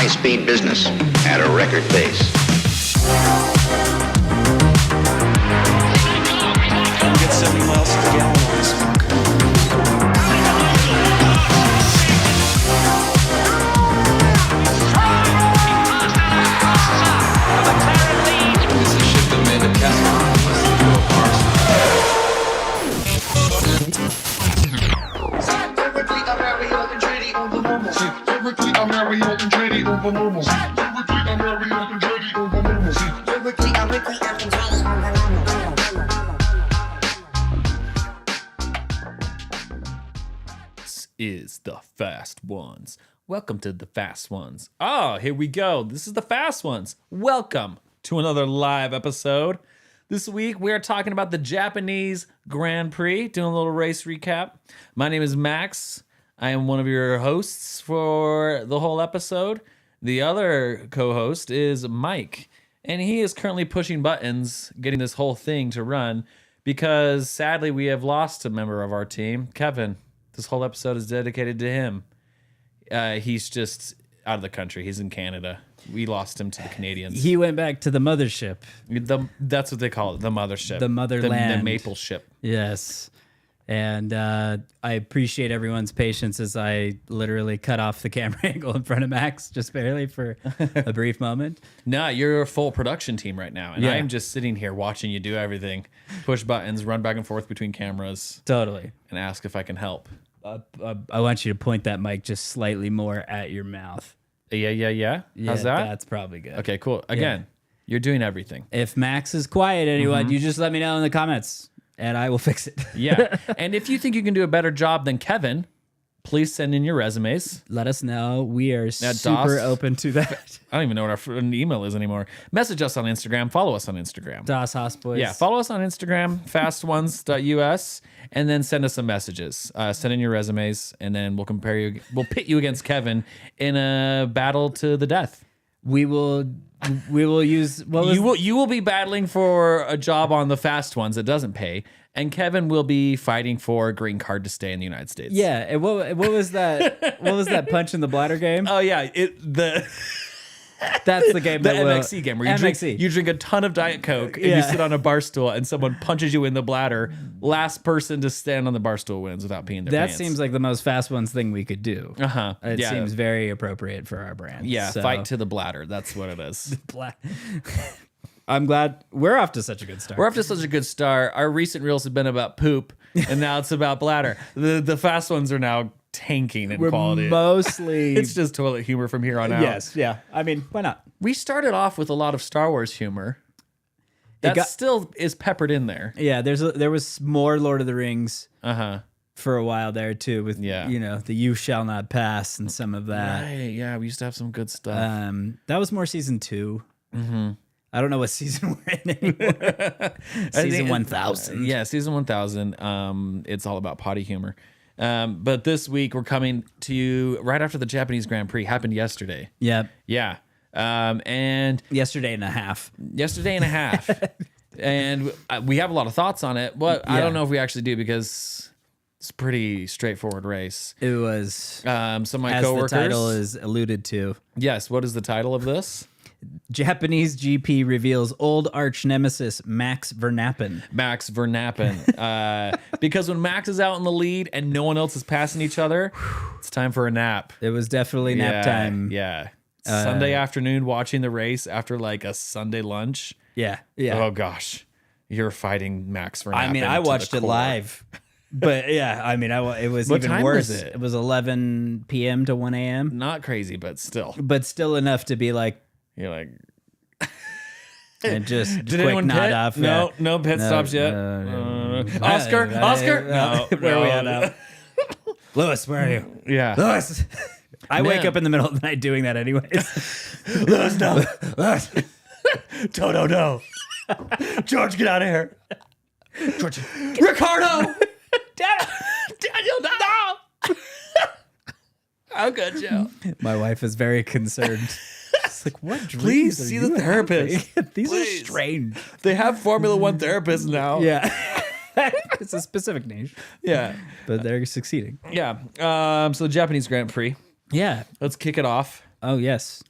high-speed business at a record pace. Get 70 miles per gallon on this fucker. This is ship that made a castle. This is the Fast Ones. Welcome to the Fast Ones. Oh, here we go. This is the Fast Ones. Welcome to another live episode. This week we are talking about the Japanese Grand Prix, doing a little race recap. My name is Max. I am one of your hosts for the whole episode. The other co-host is Mike, and he is currently pushing buttons, getting this whole thing to run, because sadly we have lost a member of our team, Kevin. This whole episode is dedicated to him. He's just out of the country. He's in Canada. We lost him to the Canadians. He went back to the mothership. That's what they call it, the mothership. The motherland. The maple ship. Yes. And I appreciate everyone's patience as I literally cut off the camera angle in front of Max just barely for a brief moment. No, you're a full production team right now. And Yeah. I'm just sitting here watching you do everything. Push buttons, run back and forth between cameras, Totally. and ask if I can help. I want you to point that mic just slightly more at your mouth. Yeah. Yeah, How's that? That's probably good. Okay, cool. Again, you're doing everything. If Max is quiet, anyone, you just let me know in the comments and I will fix it. Yeah. And if you think you can do a better job than Kevin, please send in your resumes. Let us know. We are super DOS. open to that. I don't even know what our email is anymore. Message us on Instagram. Follow us on Instagram. Das Haas Boys. Yeah, follow us on Instagram, fastones.us, and then send us some messages. Send in your resumes, and then we'll compare you. We'll pit you against Kevin in a battle to the death. We will use You will be battling for a job on the Fast Ones that doesn't pay, and Kevin will be fighting for a green card to stay in the United States. Yeah, and what was that? What was that punch in the bladder game? Oh yeah, That's the game. the that will- MXC game where MXC. you drink a ton of Diet Coke and you Yeah. sit on a bar stool and someone punches you in the bladder. Last person to stand on the bar stool wins without peeing their That pants. seems like the most Fast Ones thing we could do. Uh-huh. It Yeah. seems very appropriate for our brand. Yeah, So, fight to the bladder. That's what it is. I'm glad we're off to such a good start. We're off to such a good start. Our recent reels have been about poop, and now it's about bladder. The Fast Ones are now tanking in We're quality. mostly It's just toilet humor from here on out. yes, yeah. I mean, why not? We started off with a lot of Star Wars humor. That still is peppered in there. Yeah, there was more Lord of the Rings Uh-huh. for a while there too, with Yeah. the "You Shall Not Pass" and some of that. Right, yeah, we used to have some good stuff. That was more season 2. Mm-hmm. I don't know what season we're in anymore. Season 1000. Yeah, season 1000. It's all about potty humor. But this week we're coming to you right after the Japanese Grand Prix happened yesterday. Yep. Yeah. And Yesterday and a half. and we have a lot of thoughts on it. But I Yeah. don't know if we actually do because it's a pretty straightforward race. It was, So my as coworkers. the title is alluded to, Yes. What is the title of this? Japanese GP reveals old arch nemesis Max Ver-nappin. Max Ver-nappin. Because when Max is out in the lead and no one else is passing each other, it's time for a nap. It was definitely nap time. Yeah. Sunday afternoon watching the race after like a Sunday lunch. Yeah. Yeah. Oh gosh, you're fighting Max Verstappen. I mean, I watched it live. But yeah, I mean, it was What even time worse. was it? It was 11 p.m. to 1 a.m. Not crazy, but still, But still enough to be like, you're like, and just did quick anyone nod pit? off. No, no pit stops yet. Oscar, no, Where are we at no. now? Lewis, where are you? Yeah, Lewis. I wake Man. up in the middle of the night doing that anyways. Lewis, no, Toto, no, George, get out of here, George, Ricardo, Daniel, no. How good, Joe? my wife is very concerned. She's like, what dreams Please are see you the therapist. having? These Please. are strange. They have Formula One therapists now. Yeah. It's a specific niche, Yeah. but they're succeeding. Yeah. So the Japanese Grand Prix. Yeah. Let's kick it off. Oh, yes.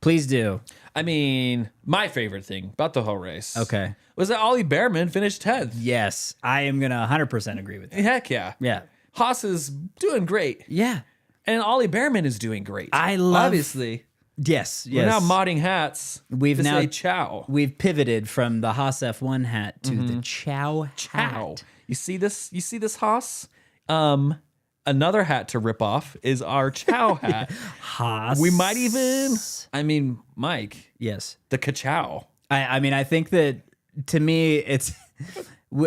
Please do. I mean, my favorite thing about the whole race, Okay. was that Ollie Behrman finished 10th. Yes, I am going to 100% agree with that. Heck yeah. Yeah. Haas is doing great, Yeah. and Ollie Behrman is doing great. I love- Obviously, Yes. we're now modding hats. We've to now- say ciao. We've pivoted from the Haas F1 hat to the Chow Ciao. hat. You see this? You see this, Haas? Another hat to rip off is our ciao hat. Haas. We might even. I mean, Mike, Yes. the ka-chow. I mean, I think that to me, it's.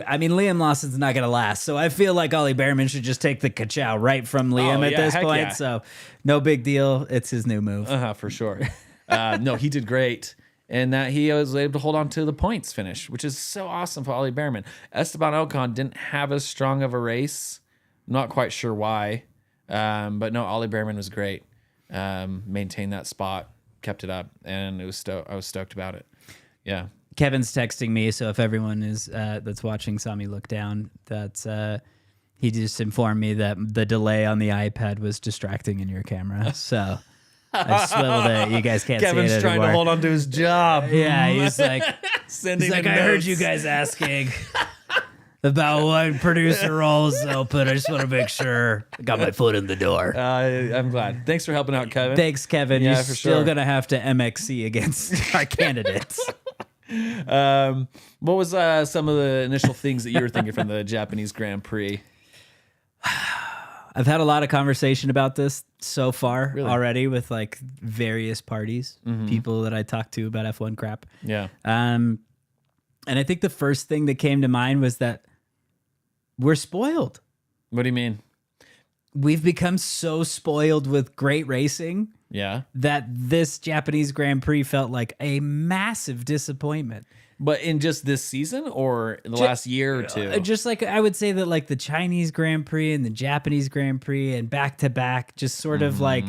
I mean, Liam Lawson's not going to last, so I feel like Ollie Behrman should just take the ka-chow right from Liam at yeah, this heck point. yeah. So, no big deal. It's his new move. For sure. No, he did great. And that he was able to hold on to the points finish, which is so awesome for Ollie Behrman. Esteban Ocon didn't have as strong of a race. Not quite sure why. But no, Ollie Behrman was great. Maintained that spot, kept it up, and I was stoked about it. Yeah. Kevin's texting me, so if everyone is that's watching saw me look down, that's he just informed me that the delay on the iPad was distracting in your camera. So I swiveled it. You guys can't Kevin's see it trying anymore. to hold on to his job. Yeah, he's like, Sending I him heard notes. you guys asking about what producer roles open. I just want to make sure I got my foot in the door. I'm glad. Thanks for helping out, Kevin. Thanks, Kevin. Yeah, You're for still sure. gonna have to MXC against our candidates. What was some of the initial things that you were thinking from the Japanese Grand Prix? I've had a lot of conversation about this so far already with like various parties, people that I talked to about F1 crap. Yeah. And I think the first thing that came to mind was that we're spoiled. What do you mean? We've become so spoiled with great racing Yeah. that this Japanese Grand Prix felt like a massive disappointment. But in just this season or in the last year or two? Just like I would say that like the Chinese Grand Prix and the Japanese Grand Prix and back to back, just sort of like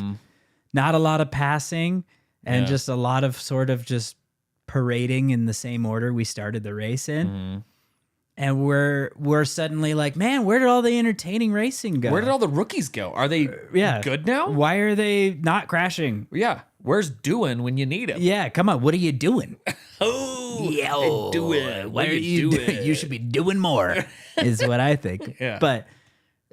not a lot of passing and Yeah. just a lot of sort of just parading in the same order we started the race in. And we're suddenly like, man, where did all the entertaining racing go? Where did all the rookies go? Are they good now? Why are they not crashing? Yeah. Where's doing when you need him? Yeah, come on. What are you doing? Oh, Yo, do it. Why are you doing? You should be doing more, is what I think. Yeah. But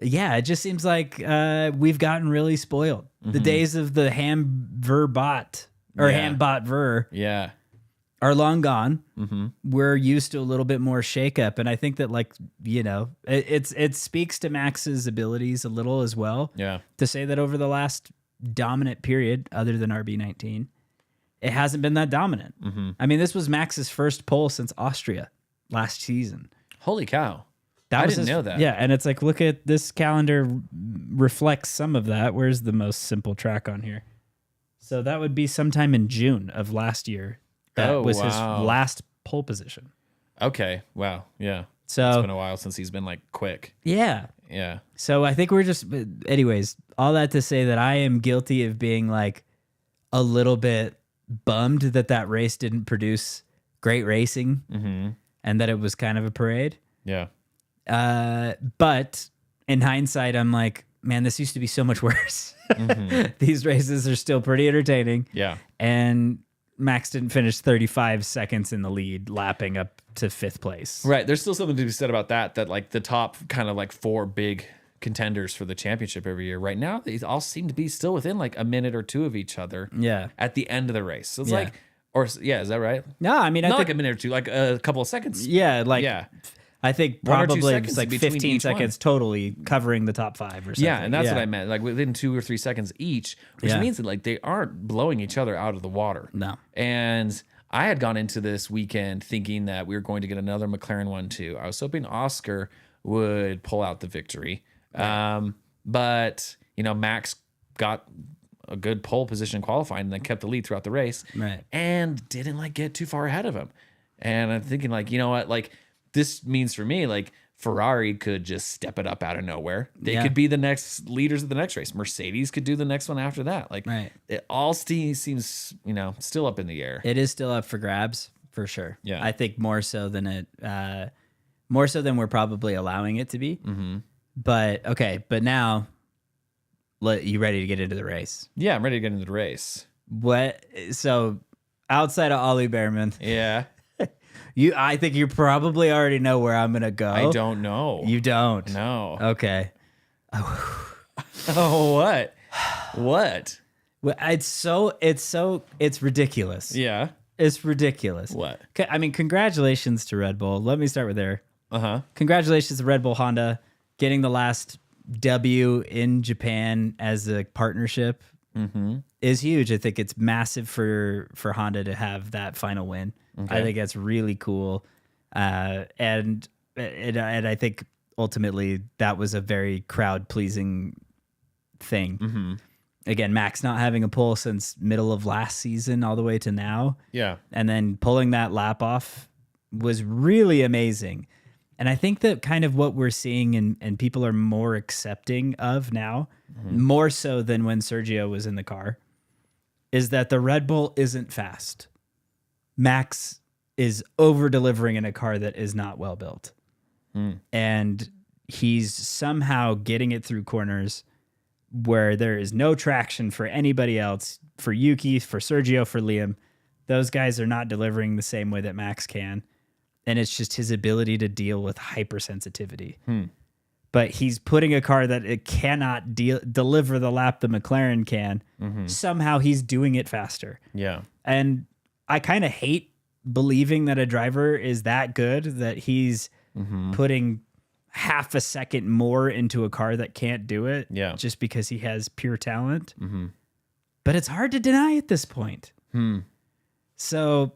yeah, it just seems like we've gotten really spoiled. The days of the ham ver bot or Yeah. ham bot ver Yeah. are long gone. We're used to a little bit more shakeup, and I think that like it speaks to Max's abilities a little as well. Yeah. To say that over the last dominant period, other than RB19, it hasn't been that dominant. I mean, this was Max's first pole since Austria last season. Holy cow. That I was didn't know that. Yeah, and it's like, look at this calendar reflects some of that. Where's the most simple track on here? So that would be sometime in June of last year. That Oh, was his wow. last pole position. Okay. Wow. Yeah. So It's been a while since he's been like quick. yeah. Yeah. So I think we're just, anyways, all that to say that I am guilty of being like a little bit bummed that that race didn't produce great racing and that it was kind of a parade. Yeah. But in hindsight, I'm like, man, this used to be so much worse. These races are still pretty entertaining. Yeah. And Max didn't finish 35 seconds in the lead, lapping up to fifth place. Right. There's still something to be said about that, that like the top kind of like four big contenders for the championship every year right now, they all seem to be still within like a minute or two of each other Yeah. at the end of the race. So it's Yeah. like, or yeah, is that right? No, I mean, I Not think, like a minute or two, like a couple of seconds. yeah, like, Yeah. I think 1 or 2 probably seconds it's like between 15 each one. seconds totally covering the top five or something. Yeah, and that's what I meant. Like within 2 or 3 seconds each, which Yeah. means that like they aren't blowing each other out of the water. No. And I had gone into this weekend thinking that we were going to get another McLaren 1-2. I was hoping Oscar would pull out the victory. But, you know, Max got a good pole position qualifying and then kept the lead throughout the race. Right. And didn't like get too far ahead of him. And I'm thinking like, you know what, like this means for me, like Ferrari could just step it up out of nowhere. They Yeah. could be the next leaders of the next race. Mercedes could do the next one after that. Like Right. it all seems, you know, still up in the air. It is still up for grabs for sure. Yeah. I think more so than we're probably allowing it to be. Mm-hmm. But okay, but now, you ready to get into the race? Yeah, I'm ready to get into the race. What? So outside of Ollie Behrman, Yeah. I think you probably already know where I'm gonna go. I don't know. You don't. No. Okay. Oh, what? What? Well, it's ridiculous. Yeah. It's ridiculous. What? Okay, I mean, congratulations to Red Bull. Let me start with there. Uh-huh. Congratulations to Red Bull Honda getting the last W in Japan as a partnership is huge. I think it's massive for Honda to have that final win. I think that's really cool. And I think ultimately that was a very crowd pleasing thing. Again, Max not having a pole since middle of last season all the way to now. Yeah. And then pulling that lap off was really amazing. And I think that kind of what we're seeing and people are more accepting of now, more so than when Sergio was in the car, is that the Red Bull isn't fast. Max is over delivering in a car that is not well built. And he's somehow getting it through corners where there is no traction for anybody else, for Yuki, for Sergio, for Liam. Those guys are not delivering the same way that Max can. And it's just his ability to deal with hypersensitivity. But he's putting a car that it cannot deliver the lap the McLaren can. Somehow he's doing it faster. Yeah. And I kind of hate believing that a driver is that good that he's putting half a second more into a car that can't do it just because he has pure talent. But it's hard to deny at this point. So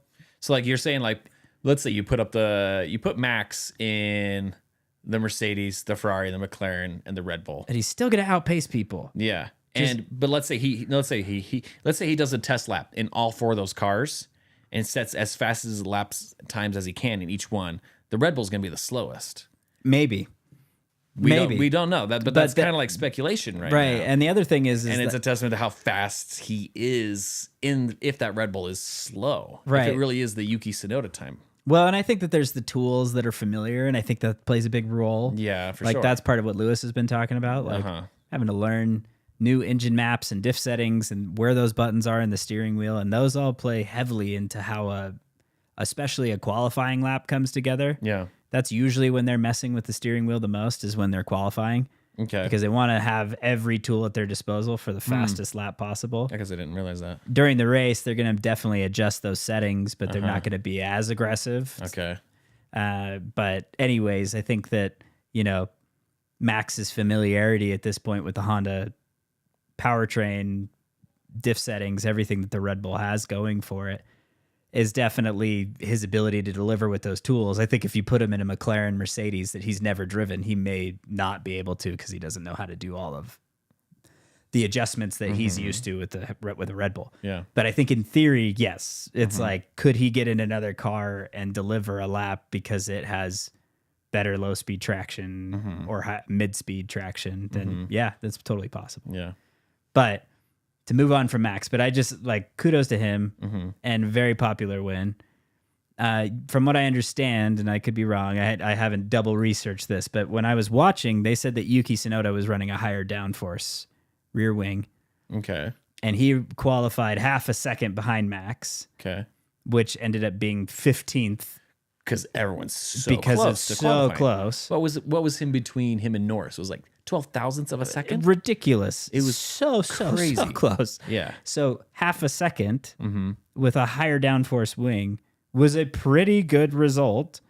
like you're saying, like, let's say you put Max in the Mercedes, the Ferrari, the McLaren, and the Red Bull. and he's still going to outpace people. Yeah. But let's say he does a test lap in all four of those cars and sets as fast as laps times as he can in each one. The Red Bull's going to be the slowest. Maybe. We don't know that, but that's kind of like speculation right now. And the other thing is And it's a testament to how fast he is if that Red Bull is slow. Right. If it really is the Yuki Tsunoda time. well, and I think that there's the tools that are familiar, and I think that plays a big role. Yeah, for like sure. that's part of what Lewis has been talking about, like having to learn new engine maps and diff settings and where those buttons are in the steering wheel, and those all play heavily into how especially a qualifying lap comes together. Yeah. That's usually when they're messing with the steering wheel the most, is when they're qualifying. Okay. Because they want to have every tool at their disposal for the fastest lap possible. I guess I didn't realize that. During the race, they're going to definitely adjust those settings, but they're not going to be as aggressive. Okay. But anyways, I think that, Max's familiarity at this point with the Honda powertrain, diff settings, everything that the Red Bull has going for it, is definitely his ability to deliver with those tools. I think if you put him in a McLaren Mercedes that he's never driven, he may not be able to because he doesn't know how to do all of the adjustments that he's used to with a Red Bull. Yeah. But I think in theory, yes, it's like, could he get in another car and deliver a lap because it has better low speed traction or mid speed traction? Then yeah, that's totally possible. Yeah. But to move on from Max, but I just kudos to him and very popular win. From what I understand, and I could be wrong, I haven't double researched this, but when I was watching, they said that Yuki Tsunoda was running a higher downforce rear wing. Okay. And he qualified half a second behind Max, Okay. which ended up being 15th Because everyone's so because close it's to so qualifying. close. What was in between him and Norris? It was like 12 thousandths of a second. Ridiculous. It was so crazy. close. Yeah. So half a second with a higher downforce wing was a pretty good result,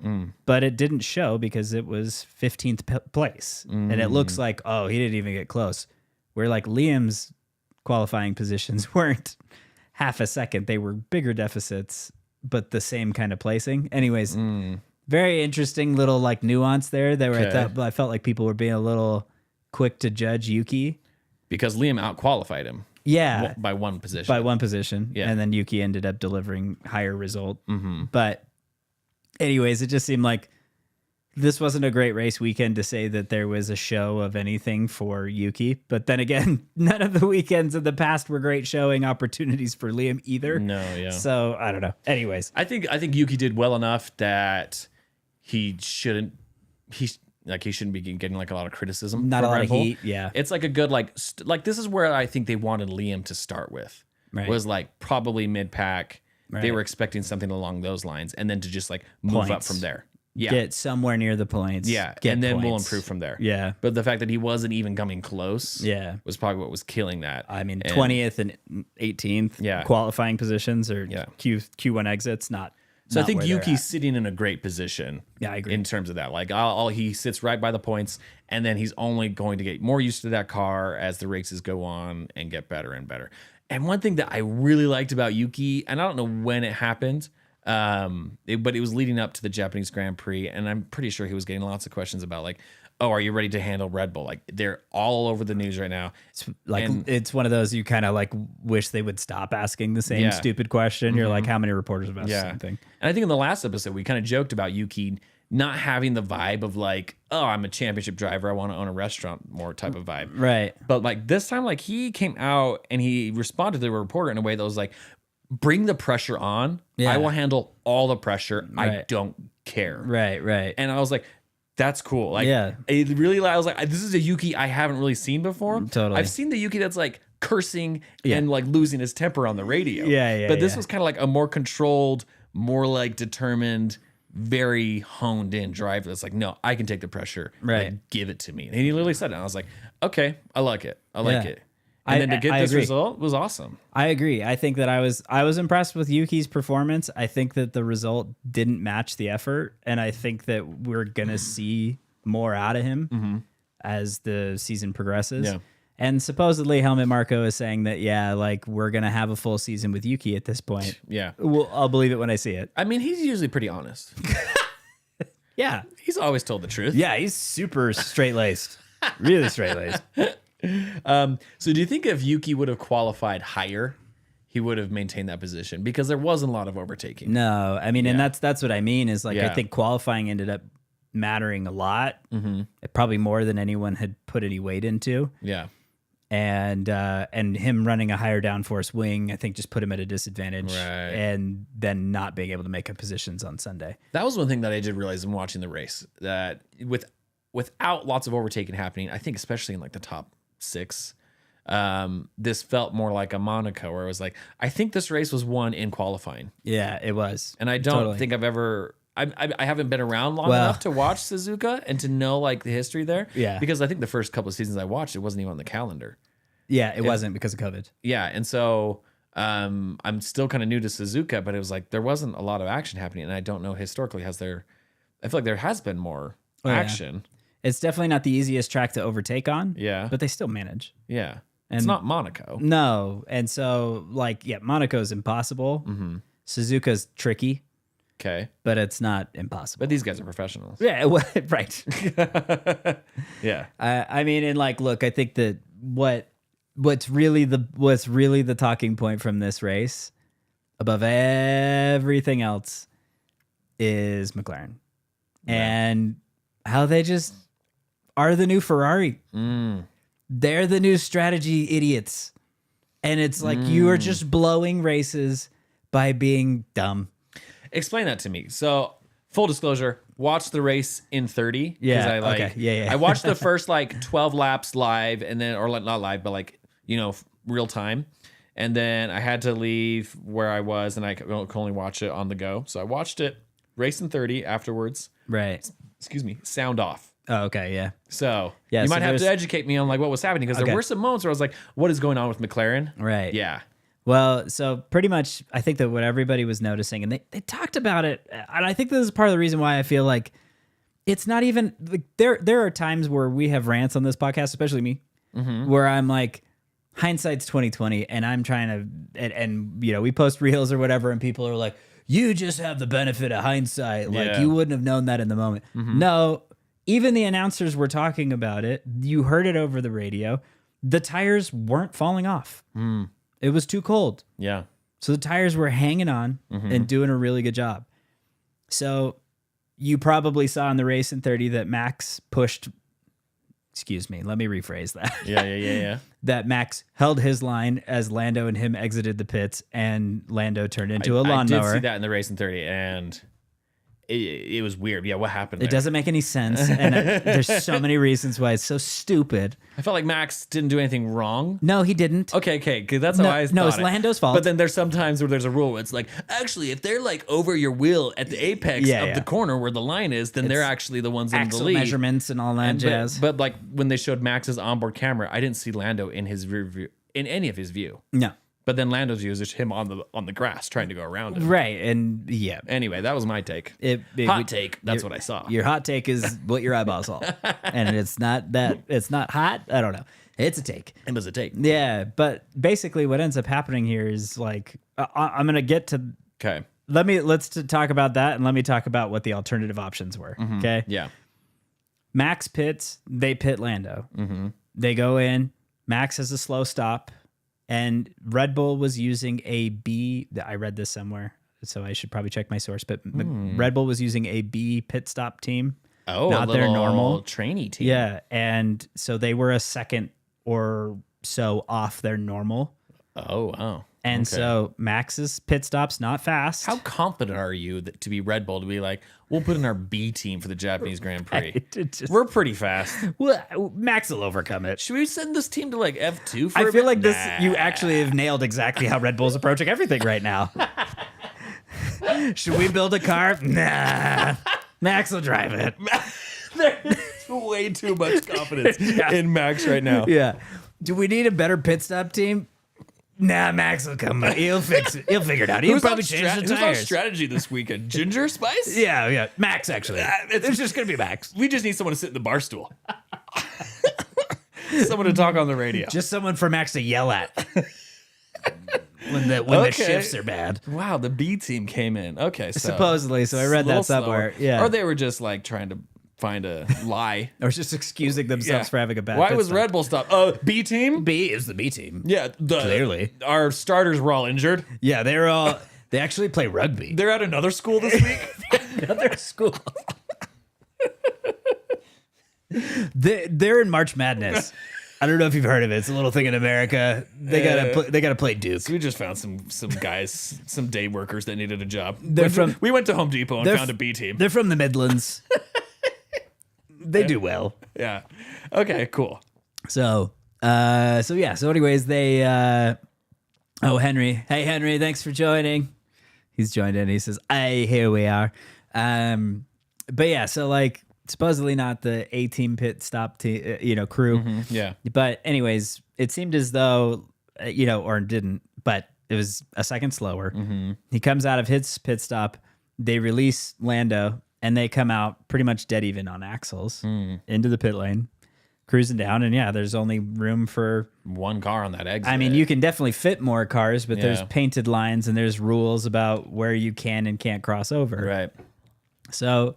but it didn't show because it was 15th place. And it looks like, oh, he didn't even get close. Where like Liam's qualifying positions weren't half a second. They were bigger deficits, but the same kind of placing. Anyways, very interesting little nuance there. I felt like people were being a little quick to judge Yuki. Because Liam out-qualified him. Yeah. By one position. By one position. Yeah. And then Yuki ended up delivering higher result. But anyways, it just seemed like this wasn't a great race weekend to say that there was a show of anything for Yuki. But then again, none of the weekends in the past were great showing opportunities for Liam either. No, yeah. So I don't know. Anyways. I think Yuki did well enough that he shouldn't be getting a lot of criticism. Not from a lot Red of Bull. heat. Yeah. It's like a good this is where I think they wanted Liam to start with. Right. was like probably mid-pack. They Right. were expecting something along those lines, and then to just like move up Points. from there. Yeah. Get somewhere near the points. Yeah, Get and then we'll points. improve from there. Yeah. But the fact that he wasn't even coming close Yeah. was probably what was killing that. I mean, And 20th and 18th Yeah. qualifying positions or Yeah. Q1 exits, not. So I not think where they're Yuki's at. sitting in a great position. Yeah, I agree. In terms of that. Like, he sits right by the points, and then he's only going to get more used to that car as the races go on and get better and better. And one thing that I really liked about Yuki, and I don't know when it happened, but it was leading up to the Japanese Grand Prix, and I'm pretty sure he was getting lots of questions about like, oh, are you ready to handle Red Bull? Like, they're all over the news right now. It's like And- it's one of those you kind of like wish they would stop asking the same Yeah. stupid question. You're like, how many reporters have asked the Yeah. same thing? And I think in the last episode, we kind of joked about Yuki not having the vibe of like, oh, I'm a championship driver, I want to own a restaurant more type of vibe. Right. But like this time, like he came out and he responded to the reporter in a way that was like, bring the pressure on. Yeah. I will handle all the pressure. I Right. don't care. Right. Right. And I was like, that's cool. Like, Yeah. it really, I was like, this is a Yuki I haven't really seen before. Totally. I've seen the Yuki that's like cursing Yeah. and like losing his temper on the radio. Yeah, But this yeah. was kind of like a more controlled, more like determined, very honed in driver that's like, no, I can take the pressure. Right. Like, give it to me. And he literally said it. And I was like, okay, I like it. I like Yeah. it. And then to get I this agree. result was awesome. I agree. I think that I was impressed with Yuki's performance. I think that the result didn't match the effort, and I think that we're gonna see more out of him as the season progresses. Yeah. And supposedly Helmut Marko is saying that like we're gonna have a full season with Yuki at this point. Yeah. Well, I'll believe it when I see it. I mean, he's usually pretty honest. Yeah. He's always told the truth. Yeah, he's super straight laced. Really straight laced. So do you think if Yuki would have qualified higher, he would have maintained that position? Because there wasn't a lot of overtaking. No, I mean, and Yeah. that's what I mean is like I Yeah. think qualifying ended up mattering a lot, probably more than anyone had put any weight into, Yeah. and him running a higher downforce wing, I think just put him at a disadvantage, Right. and then not being able to make up positions on Sunday. That was one thing that I did realize in watching the race, that without lots of overtaking happening, I think especially in like the top 6, this felt more like a Monaco, where it was like, I think this race was won in qualifying. Yeah, it was, And I don't Totally. think I've ever... I haven't been around long Well- enough to watch Suzuka and to know like the history there. Yeah. Because I think the first couple of seasons I watched, it wasn't even on the calendar. Yeah, it wasn't because of COVID. Yeah, and so I'm still kind of new to Suzuka, but it was like there wasn't a lot of action happening, and I don't know historically I feel like there has been more yeah. action. It's definitely not the easiest track to overtake on. Yeah. but they still manage. Yeah, it's And- not Monaco. No, and so like Monaco's impossible. Suzuka's tricky, Okay, but it's not impossible. but these guys are professionals. Yeah, right. Yeah, I mean, and like, look, I think that what's really the talking point from this race, above everything else, is McLaren, and how they just are the new Ferrari. They're the new strategy idiots, and it's like you are just blowing races by being dumb. explain that to me. So, full disclosure, watched the race in 30. 'cause Yeah, I like, okay, yeah. I watched the first like 12 laps live, and then, or like, not live, but like, real time. And then I had to leave where I was, and I could only watch it on the go. So I watched it, race in 30 afterwards. Right. Excuse me, sound off. Oh, okay. Yeah. So Yeah, you so might have to there's- educate me on like what was happening, because there Okay. were some moments where I was like, what is going on with McLaren? Right. Yeah. Well, so pretty much, I think that what everybody was noticing, and they talked about it, and I think this is part of the reason why I feel like it's not even like there are times where we have rants on this podcast, especially me, where I'm like, hindsight's 2020, and I'm trying to, and we post reels or whatever, and people are like, you just have the benefit of hindsight, like Yeah. you wouldn't have known that in the moment. No, even the announcers were talking about it. You heard it over the radio. The tires weren't falling off. It was too cold. Yeah. So the tires were hanging on and doing a really good job. So you probably saw in the race in 30 that Max pushed, excuse me, let me rephrase that. Yeah. That Max held his line as Lando and him exited the pits, and Lando turned into a I lawnmower. did see that in the race in 30, and it was weird. Yeah, what happened It there? doesn't make any sense, and there's so many reasons why it's so stupid. I felt like Max didn't do anything wrong. No, he didn't. Okay, because that's how I thought No, it's it. Lando's fault. But then there's sometimes where there's a rule where it's like, actually, if they're like over your wheel at the apex of the corner where the line is, then they're actually the ones in the Axle lead. measurements and all that jazz. But like when they showed Max's onboard camera, I didn't see Lando in his rear view, in any of his view. No. But then Lando's view is just him on the grass trying to go around him. Right, and yeah. Anyway, that was my take. Hot take. That's what I saw. Your hot take is what your eyeballs saw. And it's not hot. I don't know. It's a take. It was a take. Yeah, but basically what ends up happening here is like I'm going to get to Okay. let's talk about that, and let me talk about what the alternative options were. Okay? Yeah. Max pits, they pit Lando. They go in, Max has a slow stop, and Red Bull was using a B. I read this somewhere, so I should probably check my source. But Red Bull was using a B pit stop team. Oh, not a their little normal trainee team. Yeah, and so they were a second or so off their normal. Oh, wow. And Okay. so Max's pit stop's not fast. How confident are you to be Red Bull to be like, we'll put in our B team for the Japanese Grand Prix? We're pretty fast. Well, Max will overcome it. Should we send this team to like F2 for I a feel bit? like this. Nah. You actually have nailed exactly how Red Bull's approaching everything right now. Should we build a car? Nah. Max will drive it. There's way too much confidence in Max right now. Yeah. Do we need a better pit stop team? Nah, Max will come. He'll fix it. He'll figure it out. He'll probably change the Who's on tires. strategy this weekend? Ginger Spice? Yeah. Max, actually. It's just going to be Max. We just need someone to sit in the bar stool. Someone to talk on the radio. Just someone for Max to yell at when the shifts are bad. Wow, the B team came in. Okay, so Supposedly. So I read a little that somewhere. slower. Yeah. Or they were just like trying to find a lie. Or just excusing themselves for having a bad Why pit was stop. Red Bull stopped? B team? B is the B team. Yeah, Clearly. Our starters were all injured. Yeah, they actually play rugby. They're at another school this week. Another school. They're in March Madness. I don't know if you've heard of it. It's a little thing in America. They gotta play Duke. We just found some guys, some day workers that needed a job. They're We went to Home Depot and they're found a B team. They're from the Midlands. They do well. Yeah. Okay. Cool. So anyways, they Henry. Hey Henry, thanks for joining. He's joined in. He says, "Hey, here we are." But yeah, so like supposedly not the A team pit stop team, crew. Yeah. But anyways, it seemed as though or didn't, but it was a second slower. He comes out of his pit stop. They release Lando, and they come out pretty much dead even on axles into the pit lane, cruising down. And yeah, there's only room for one car on that exit. I mean, you can definitely fit more cars, but there's Yeah. painted lines and there's rules about where you can and can't cross over. Right. So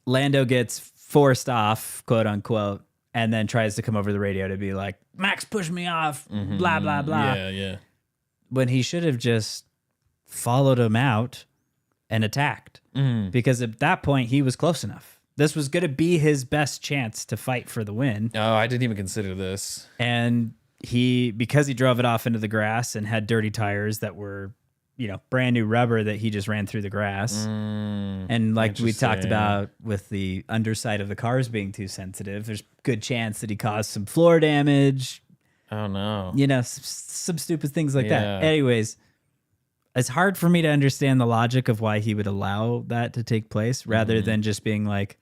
Lando gets forced off, quote unquote, and then tries to come over the radio to be like, Max, push me off, blah, blah, blah. Yeah. When he should have just followed him out and attacked. Because at that point, he was close enough. This was going to be his best chance to fight for the win. Oh, I didn't even consider this. And because he drove it off into the grass and had dirty tires that were, brand new rubber that he just ran through the grass. And like we talked Interesting. about with the underside of the cars being too sensitive, there's good chance that he caused some floor damage, Oh no. some stupid things like Yeah. that. Anyways, it's hard for me to understand the logic of why he would allow that to take place rather than just being like,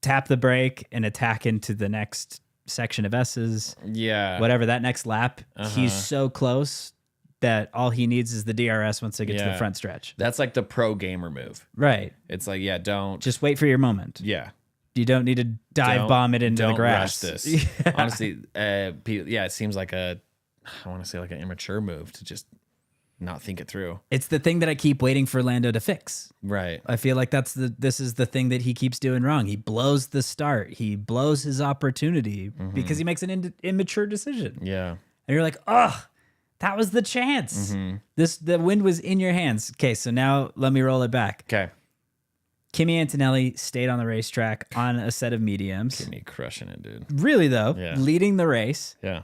tap the brake and attack into the next section of S's. Yeah. Whatever that next lap, he's so close that all he needs is the DRS once they get to the Yeah. front stretch. That's like the pro gamer move. Right. It's like, yeah, don't. Just wait for your moment. Yeah. You don't need to dive Don't- bomb it into the don't grass. rush this. Honestly, it seems like I want to say like an immature move to just not think it through. It's the thing that I keep waiting for Lando to fix. Right. I feel like this is the thing that he keeps doing wrong. He blows the start. He blows his opportunity because he makes an immature decision. Yeah. And you're like, oh, that was the chance. The wind was in your hands. Okay, so now let me roll it back. Okay. Kimi Antonelli stayed on the racetrack on a set of mediums. Me crushing it, dude. Really, though, Yeah. leading the race Yeah.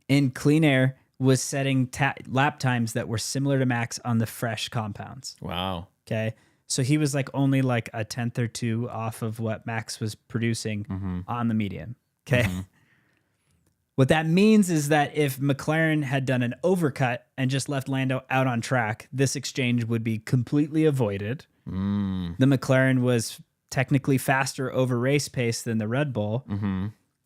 in clean air, was setting lap times that were similar to Max on the fresh compounds. Wow. Okay. So he was like only like a tenth or two off of what Max was producing on the medium. Okay. What that means is that if McLaren had done an overcut and just left Lando out on track, this exchange would be completely avoided. The McLaren was technically faster over race pace than the Red Bull.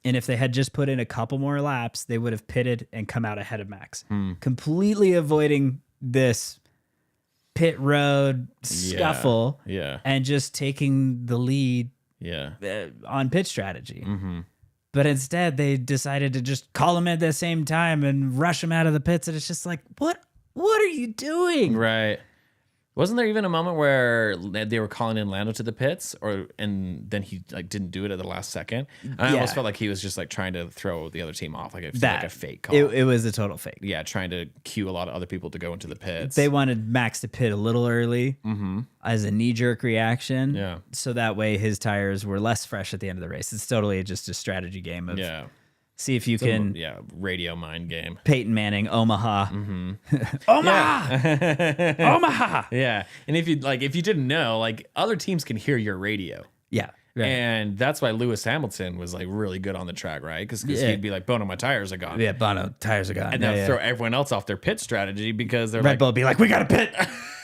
And if they had just put in a couple more laps, they would have pitted and come out ahead of Max, completely avoiding this pit road scuffle and just taking the lead on pit strategy. But instead, they decided to just call him at the same time and rush him out of the pits. And it's just like, what are you doing? Right. Wasn't there even a moment where they were calling in Lando to the pits, and then he like didn't do it at the last second? And I almost felt like he was just like trying to throw the other team off, like a fake call. It was a total fake. Yeah, trying to cue a lot of other people to go into the pits. They wanted Max to pit a little early as a knee-jerk reaction. Yeah. So that way his tires were less fresh at the end of the race. It's totally just a strategy game of see if you can radio mind game. Peyton Manning, Omaha. Omaha! Omaha! Yeah. And if you didn't know, like other teams can hear your radio. Yeah. Right. And that's why Lewis Hamilton was like really good on the track, right? Because he'd be like, Bono, my tires are gone. Yeah, Bono, tires are gone. And they'll throw everyone else off their pit strategy because they're Red Bull would be like, we got to pit.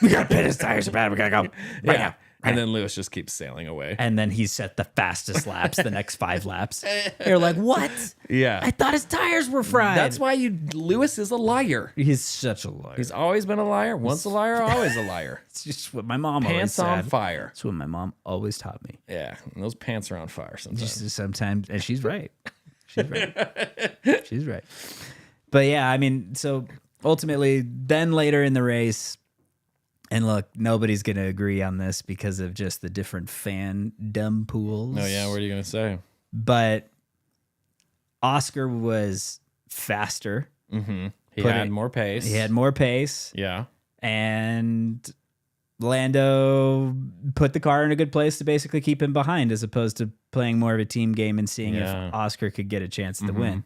We got to pit. His tires are bad. We got to go right now. And then Lewis just keeps sailing away. And then he set the fastest laps, the next 5 laps. You're like, what? Yeah. I thought his tires were fried. That's why Lewis is a liar. He's such a liar. He's always been a liar. Once a liar, always a liar. It's just what my mom always Pants said. on fire. That's what my mom always taught me. Yeah. And those pants are on fire sometimes. Sometimes, and she's right. She's right. She's right. But yeah, I mean, so ultimately, then later in the race, and look, nobody's going to agree on this because of just the different fandom pools. Oh, yeah. What are you going to say? But Oscar was faster. He had more pace. He had more pace. Yeah. And Lando put the car in a good place to basically keep him behind, as opposed to playing more of a team game and seeing if Oscar could get a chance to win.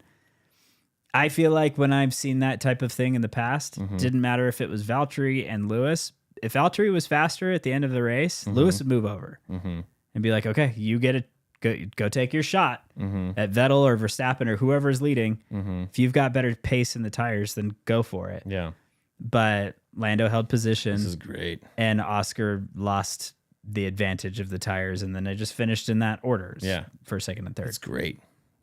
I feel like when I've seen that type of thing in the past, didn't matter if it was Valtteri and Lewis. If Valtteri was faster at the end of the race, Lewis would move over and be like, okay, you get it. Go take your shot at Vettel or Verstappen or whoever's leading. If you've got better pace in the tires, then go for it. Yeah. But Lando held position. This is great. And Oscar lost the advantage of the tires, and then they just finished in that order. Yeah. First, second, and third. It's great.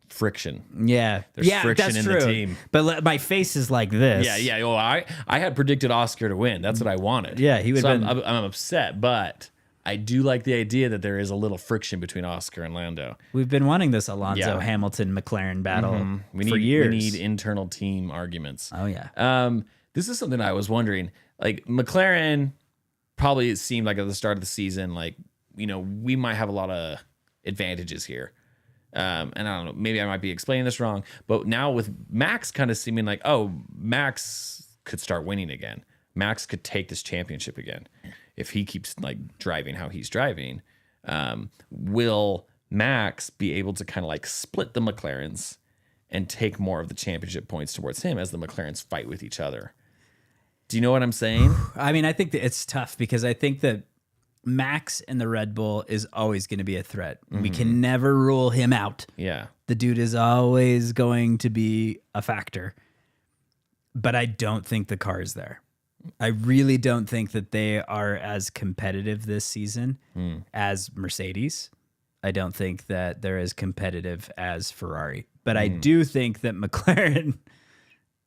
Friction. Yeah. There's friction in the team. But my face is like this. Yeah. Well, I had predicted Oscar to win. That's what I wanted. Yeah, he would so have been. I'm upset, but I do like the idea that there is a little friction between Oscar and Lando. We've been wanting this Alonso Hamilton McLaren battle for years. We need internal team arguments. Oh yeah. This is something I was wondering. Like McLaren, probably it seemed like at the start of the season, like we might have a lot of advantages here. And I don't know, maybe I might be explaining this wrong, but now with Max kind of seeming like, oh, Max could start winning again. Max could take this championship again if he keeps like driving how he's driving. Will Max be able to kind of like split the McLarens and take more of the championship points towards him as the McLarens fight with each other? Do you know what I'm saying? I mean, I think that it's tough because I think that Max in the Red Bull is always going to be a threat. We can never rule him out. Yeah. The dude is always going to be a factor. But I don't think the car is there. I really don't think that they are as competitive this season as Mercedes. I don't think that they're as competitive as Ferrari. But I do think that McLaren,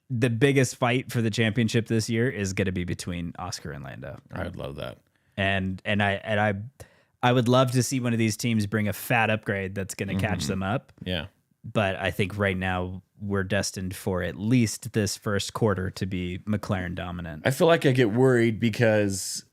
the biggest fight for the championship this year is going to be between Oscar and Lando. I would love that. And I would love to see one of these teams bring a fat upgrade that's going to catch them up. Yeah. But I think right now we're destined for at least this first quarter to be McLaren dominant. I feel like I get worried because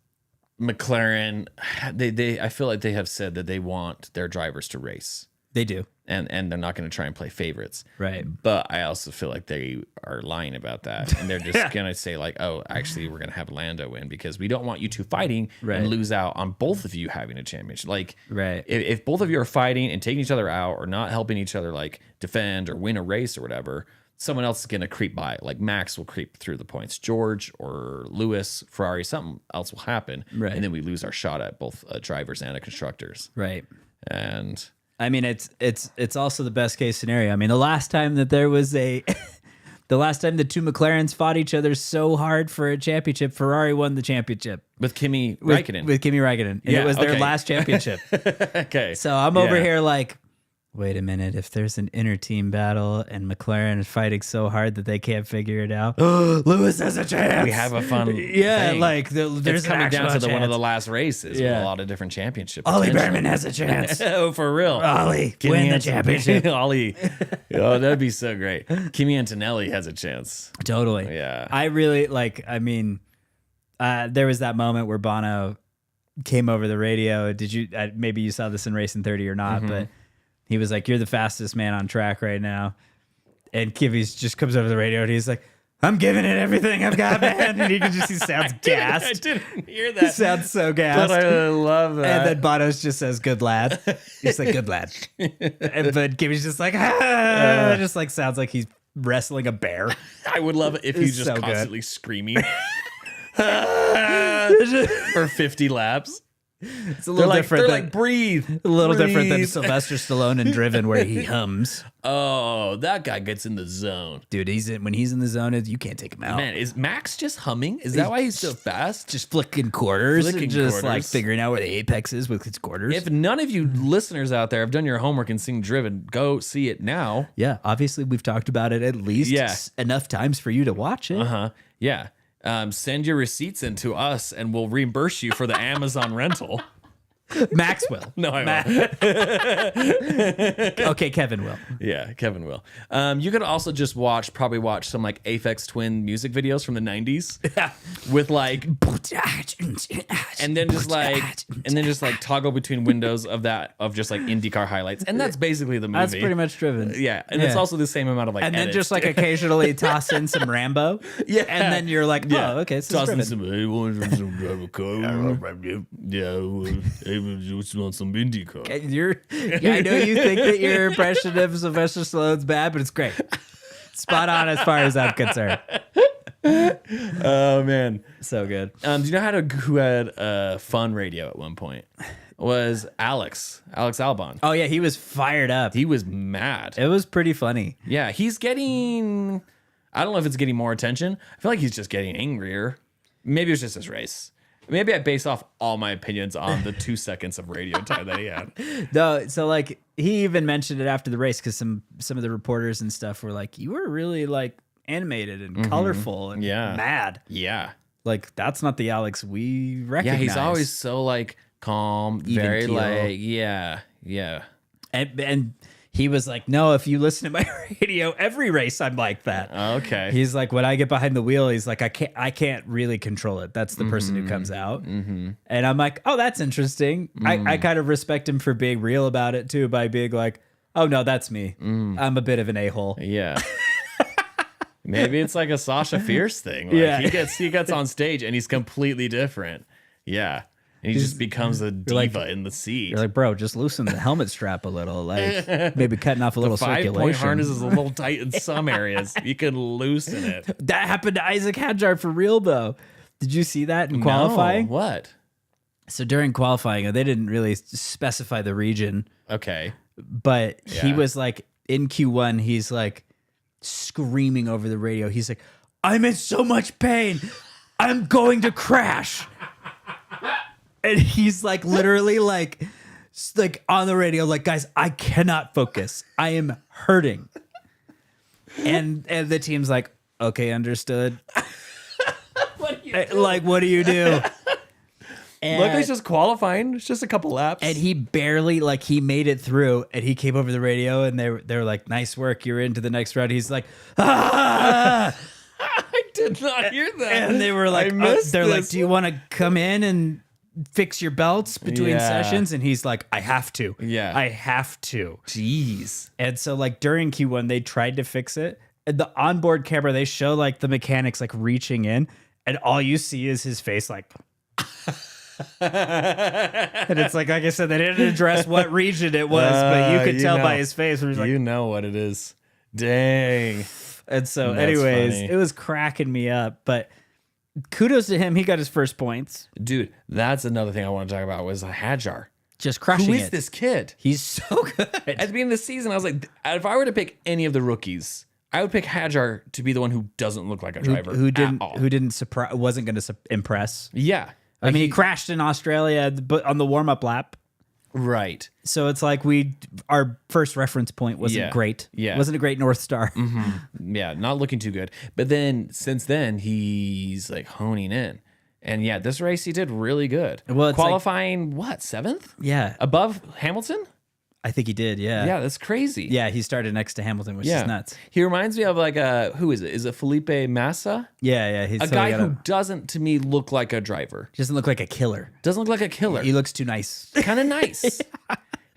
McLaren, I feel like they have said that they want their drivers to race. They do. And they're not going to try and play favorites. Right. But I also feel like they are lying about that. And they're just going to say like, oh, actually, we're going to have Lando win because we don't want you two fighting Right. and lose out on both of you having a championship. Like, Right. if both of you are fighting and taking each other out or not helping each other like defend or win a race or whatever, someone else is going to creep by. Like Max will creep through the points. George or Lewis, Ferrari, something else will happen. Right. And then we lose our shot at both drivers and constructors. Right. And I mean, it's also the best case scenario. I mean, the last time that there was the last time the two McLarens fought each other so hard for a championship, Ferrari won the championship with Kimi Räikkönen. with Kimi Räikkönen, and Yeah, it was their okay. last championship. Okay. So I'm over Yeah. here like, wait a minute, if there's an inter-team battle and McLaren is fighting so hard that they can't figure it out, Lewis has a chance. We have a fun Yeah, thing. like there's It's an coming down actual to one of the chance. last races with Yeah. a lot of different championships. Ollie Berman has a chance. Oh, for real. Ollie, Kimi win the Ant- championship. Ollie. Oh, that'd be so great. Kimi Antonelli has a chance. Totally. Yeah. I really like, I mean, there was that moment where Bono came over the radio. Did you, maybe you saw this in Racing 30 or not, but he was like, you're the fastest man on track right now. And Kivi's just comes over the radio and he's like, I'm giving it everything I've got, man. And you can just, he sounds I gassed. didn't hear He that. sounds so But gassed. I love that. And then Bonos just says, good lad. He's like, good lad. But Kivi's just like, just like sounds like he's wrestling a bear. I would love it if he's It's just so good. constantly screaming for 50 laps. It's a They're little like, different. they're than, like, breathe. a little different than breathe. Sylvester Stallone in Driven, where he hums. Oh, that guy gets in the zone. Dude, when he's in the zone, you can't take him out. Man, is Max just humming? Is that why he's so fast? Just flicking quarters, Flicking and just quarters. like figuring out where the apex is with his quarters. If none of you listeners out there have done your homework and seen Driven, go see it now. yeah, obviously we've talked about it at least Yeah. enough times for you to watch it. Uh-huh. Yeah. Send your receipts in to us and we'll reimburse you for the Amazon rental. Max will. No, I won't. Okay, Kevin will. Yeah, Kevin will. You could also just probably watch some like Aphex Twin music videos from the 90s with like, and then just like toggle between windows of just like IndyCar highlights. And that's basically the movie. That's pretty much Driven. Yeah. And it's also the same amount of like, And then edits, just like too. occasionally toss in some Rambo. Yeah. And then you're like, oh, okay, so Tossing it's some, Driven. hey, want to drive a car? Yeah, just want some IndyCar. I know you think that your impression of Sylvester Stallone's bad, but it's great. Spot on as far as I'm concerned. Oh man. So good. Do you know who had fun radio at one point? Was Alex Albon. Oh yeah, he was fired up. He was mad. It was pretty funny. Yeah, he's getting, I don't know if it's getting more attention. I feel like he's just getting angrier. Maybe it's just his race. Maybe I base off all my opinions on the 2 seconds of radio time that he had. No, so like he even mentioned it after the race because some of the reporters and stuff were like, you were really like animated and colorful and Yeah. mad. Yeah. Like that's not the Alex we Yeah, recognize. he's always so like calm, Even very keel. like, yeah. and he was like, no, if you listen to my radio, every race I'm like that. Okay. He's like, when I get behind the wheel, he's like, I can't really control it. That's the person who comes out. And I'm like, oh, that's interesting. I kind of respect him for being real about it too, by being like, oh no, that's me. I'm a bit of an a-hole. Yeah. Maybe it's like a Sasha Fierce thing. Like Yeah. he gets on stage and he's completely different. Yeah. And he just becomes a diva like- in the seat. You're like, bro, just loosen the helmet strap a little. Like maybe cutting off a little 5-point circulation. harness is a little tight in some areas. You can loosen it. That happened to Isaac Hadjar for real though. Did you see that in qualifying? No, what? So during qualifying, they didn't really specify the region, Okay. but he Yeah. was like in Q1, he's like screaming over the radio. He's like, I'm in so much pain. I'm going to crash. And he's like literally like on the radio, like, guys, I cannot focus. I am hurting. And the team's like, okay, understood. What do you do? And, Look, it's just qualifying. It's just a couple laps. and he barely he made it through, and he came over the radio, and they were like, nice work, you're into the next round. He's like, ah! I did not hear that. And they were like, I missed they're like, this. do you want to come in and fix your belts between Yeah. sessions? And he's like, I have to. Yeah. I have to. Jeez. And so like during Q1, they tried to fix it. And the onboard camera, they show like the mechanics like reaching in, and all you see is his face like. And it's like I said, they didn't address what region it was, but you could tell by his face where he's like, you know what it is. Dang. and so That's anyways, funny. it was cracking me up. But kudos to him. He got his first points. Dude, that's another thing I want to talk about was Hajar. Just crushing Who is it. this kid? He's so good. At the beginning of the season, I was like, if I were to pick any of the rookies, I would pick Hajar to be the one who doesn't look like a driver. at all. who didn't surprise, wasn't going to impress. Yeah. I mean, he crashed in Australia but on the warm-up lap. Right. So it's like our first reference point wasn't Yeah. great. Yeah. Wasn't a great North Star. Yeah, not looking too good. But then since then, he's like honing in. And yeah, this race he did really good. Well, it's qualifying what, 7th? Yeah. Above Hamilton? I think he did. Yeah. Yeah, that's crazy. Yeah. He started next to Hamilton, which Yeah. is nuts. He reminds me of like who is it? Is it Felipe Massa? Yeah. Yeah. He's A guy who doesn't to me look like a driver. doesn't look like a killer. Doesn't look like a killer. He looks too nice. Kind of nice.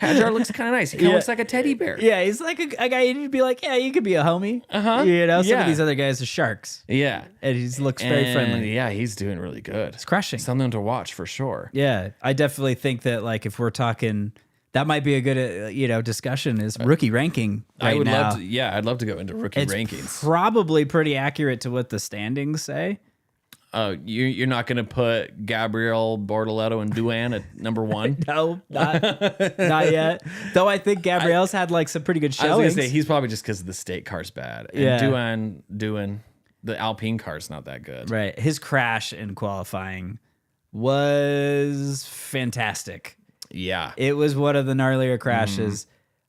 Hajar looks kind of nice. He kind of looks like a teddy bear. Yeah. He's like a guy you'd be like, yeah, you could be a homie. Uh-huh. You know, some Yeah. of these other guys are sharks. Yeah. And he looks very And, friendly. Yeah, he's doing really good. It's crushing. Something to watch for sure. Yeah, I definitely think that like if we're talking, that might be a good discussion is rookie ranking. Right I would now. love to. Yeah, I'd love to go into rookie It's rankings. probably pretty accurate to what the standings say. Oh, you're not going to put Gabriel Bortoletto and Duan at number 1? No, not yet. Though I think Gabrielle's had like some pretty good I was showings. going to say he's probably just because the state car's bad. And Yeah. Duan, the Alpine car's not that good. Right, his crash in qualifying was fantastic. Yeah. It was one of the gnarlier crashes.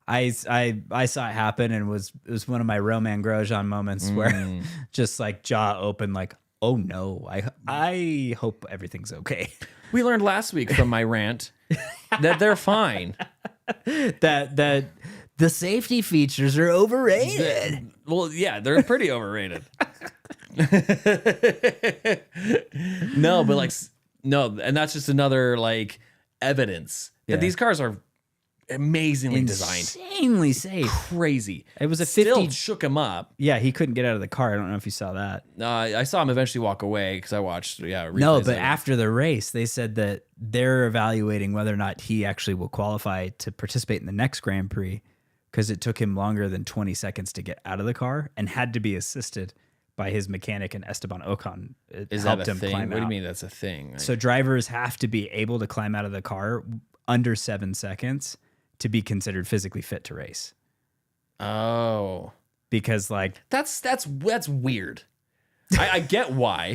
I saw it happen, and it was one of my Roman Grosjean moments where just like jaw open, like, oh no, I hope everything's okay. We learned last week from my rant that they're fine. that the safety features are overrated. Well, yeah, they're pretty overrated. No, but like, no, and that's just another like evidence Yeah. that these cars are amazingly designed. Insanely safe. Crazy. It was a Still 50. shook him up. Yeah, he couldn't get out of the car. I don't know if you saw that. I saw him eventually walk away because I watched. Yeah, No, replays but of it. after the race, they said that they're evaluating whether or not he actually will qualify to participate in the next Grand Prix because it took him longer than 20 seconds to get out of the car and had to be assisted by his mechanic and Esteban Ocon. It is helped that a him thing? climb What do you out. mean that's a thing? Like, So drivers have to be able to climb out of the car under 7 seconds to be considered physically fit to race. oh, Because like that's weird. I get why.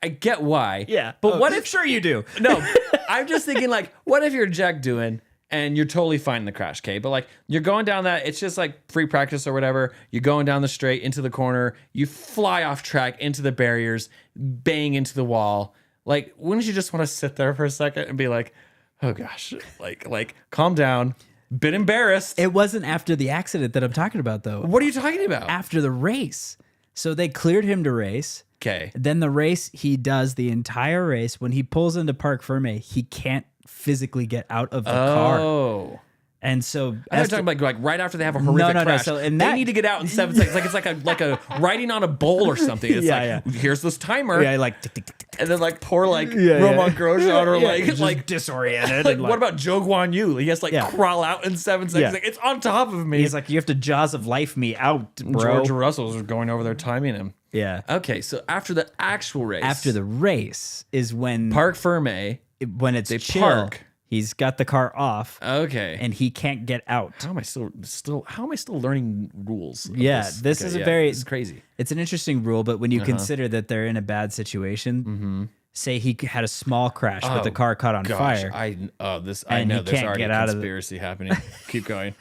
I get why. But what if sure you do? No, I'm just thinking like, what if you're Jack doing and you're totally fine in the crash, okay? But like you're going down that, it's just like free practice or whatever. You're going down the straight into the corner, you fly off track into the barriers, bang into the wall. Like, wouldn't you just want to sit there for a second and be like, oh gosh, like calm down, bit embarrassed. It wasn't after the accident that I'm talking about though. What are you talking about? After the race. So they cleared him to race. Okay. Then the race, he does the entire race. When he pulls into Parc Ferme, he can't physically get out of the car. Oh. And so I'm talking about like right after they have a horrific no. crash. So, and they that- need to get out in 7 seconds. Like it's like a riding on a bowl or something. It's Yeah, like here's this timer, yeah, like tick, tick, tick, tick, and then like poor like Yeah, Roman yeah. Grosjean or yeah, just like disoriented. like and what about Joe Guan Yu? He has to like Yeah. crawl out in 7 seconds. Yeah. Like, it's on top of me. he's like, you have to jaws of life me out, bro. George Russell's going over there timing him. Yeah. Okay, so after the actual race, After the race is when Parc Ferme. when it's they chill. park. He's got the car off Okay. and he can't get out. how am I still learning rules? of Yeah, this is a very- this is crazy. It's an interesting rule, but when you consider that they're in a bad situation, say he had a small crash, but the car caught on fire. I And know he there's can't already get a out of the- conspiracy happening. Keep going.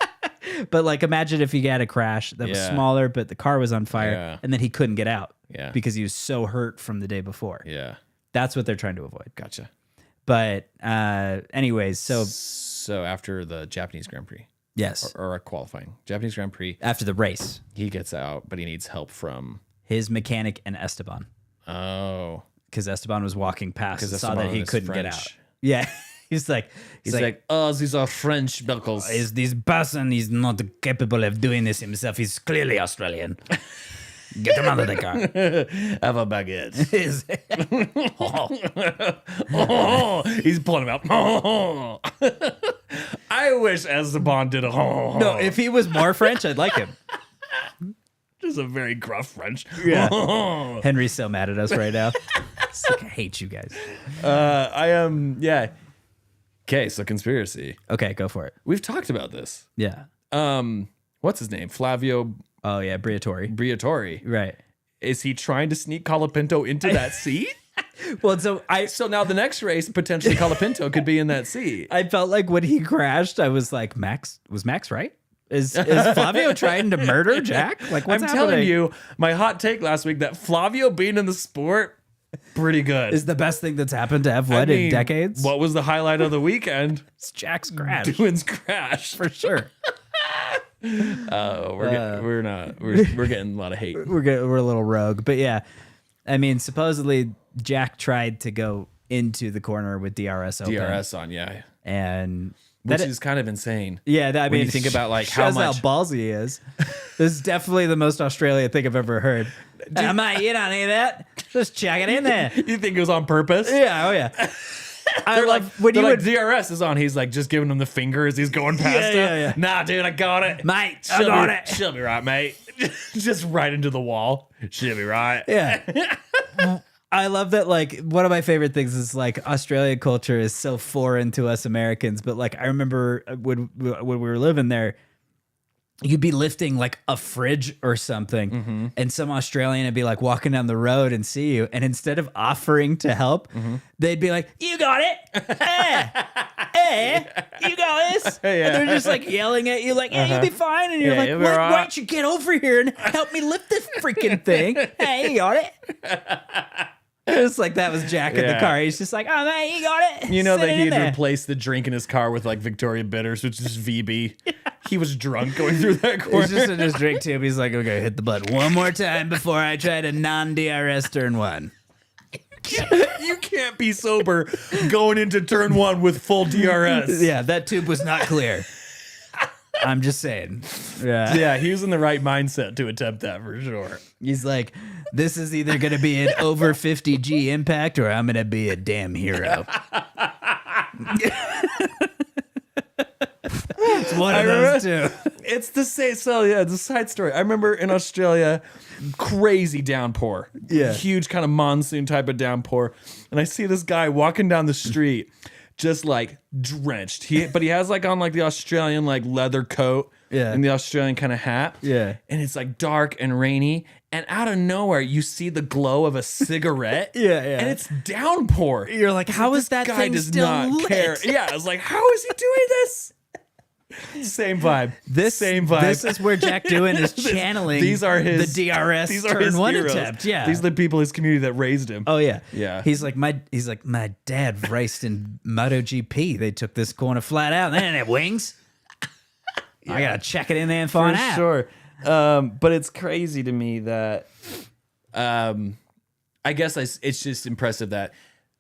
But like, imagine if he had a crash that was Yeah. smaller, but the car was on fire, Yeah. and then he couldn't get out Yeah. because he was so hurt from the day before. Yeah, That's what they're trying to avoid. gotcha. But anyways, so So after the Japanese Grand Prix yes, or qualifying Japanese Grand Prix, after the race, he gets out, but he needs help from. his mechanic and Esteban. Oh, because Esteban was walking past and saw Esteban that he is couldn't get French. out. Yeah. He's like, oh, these are French buckles. is this person is not capable of doing this himself. He's clearly Australian. Get him out of the car. Have a baguette. Oh. He's pulling him out. I wish Esteban did a No, if he was more French, I'd like him. Just a very gruff French. Yeah. Henry's so mad at us right now. It's like, I hate you guys. I am, yeah. Okay, so conspiracy. Okay, go for it. We've talked about this. Yeah. What's his name? Flavio Oh, yeah, Briatore. Briatore. Right. Is he trying to sneak Colapinto into that seat? Well, So now the next race, potentially Colapinto could be in that seat. I felt like when he crashed, I was like, Max right? Is Flavio trying to murder Jack? Like, what's I'm happening? telling you, my hot take last week that Flavio being in the sport, pretty good. Is the best thing that's happened to F1 in decades. What was the highlight of the weekend? It's Jack's crash. Doing's crash. For sure. Oh, we're getting a lot of hate. We're a little rogue. But yeah, I mean, supposedly Jack tried to go into the corner with DRS open. DRS on, yeah. And Which is kind of insane. Yeah, I mean, you think about like how shows much how ballsy he is. This is definitely the most Australian thing I've ever heard. Mate, you don't need that. Just chuck it in there. you think it was on purpose? Yeah, oh yeah. I love when you like, would, DRS is on. He's like just giving him the finger as he's going past him. yeah. Nah, dude, I got it, mate. I got it. She'll be right, mate. just right into the wall. She'll be right. Yeah. I love that. Like, one of my favorite things is like Australian culture is so foreign to us Americans. But like, I remember when we were living there, you'd be lifting like a fridge or something, and some Australian would be like walking down the road and see you, and instead of offering to help, they'd be like, "You got it, hey, you got this," and they're just like yelling at you, like, "Yeah, you'll be fine," and you're like, "Why don't you get over here and help me lift this freaking thing? Hey, you got it." It's like that was Jack in the car. He's just like, "Oh man, you got it." You know Sit that in he'd there. replaced the drink in his car with like Victoria Bitters, which is VB. He was drunk going through that corner. He's just in his drink tube. He's like, "Okay, hit the button one more time before I try to non-DRS turn one." You can't be sober going into turn one with full DRS. Yeah, that tube was not clear. I'm just saying. Yeah. Yeah, he was in the right mindset to attempt that for sure. He's like, this is either going to be an over 50G impact or I'm going to be a damn hero. It's one of those two. It's the same. So yeah, it's a side story. I remember in Australia, crazy downpour. Yeah. Huge kind of monsoon type of downpour. And I see this guy walking down the street, just like drenched. But he has like on like the Australian like leather coat. Yeah. And the Australian kind of hat. Yeah. And it's like dark and rainy. And out of nowhere, you see the glow of a cigarette. Yeah. And it's downpour. You're like, how is that This guy thing does still not lit? care. Yeah, I was like, how is he doing this? Same vibe. Same vibe. This is where Jack Doohan is channeling These are his the DRS these are turn his one heroes. attempt. Yeah. These are the people in his community that raised him. Oh yeah. Yeah. He's like my dad raced in MotoGP. They took this corner flat out. They didn't have wings. I gotta check it in there and find out. sure. But it's crazy to me that I guess it's just impressive that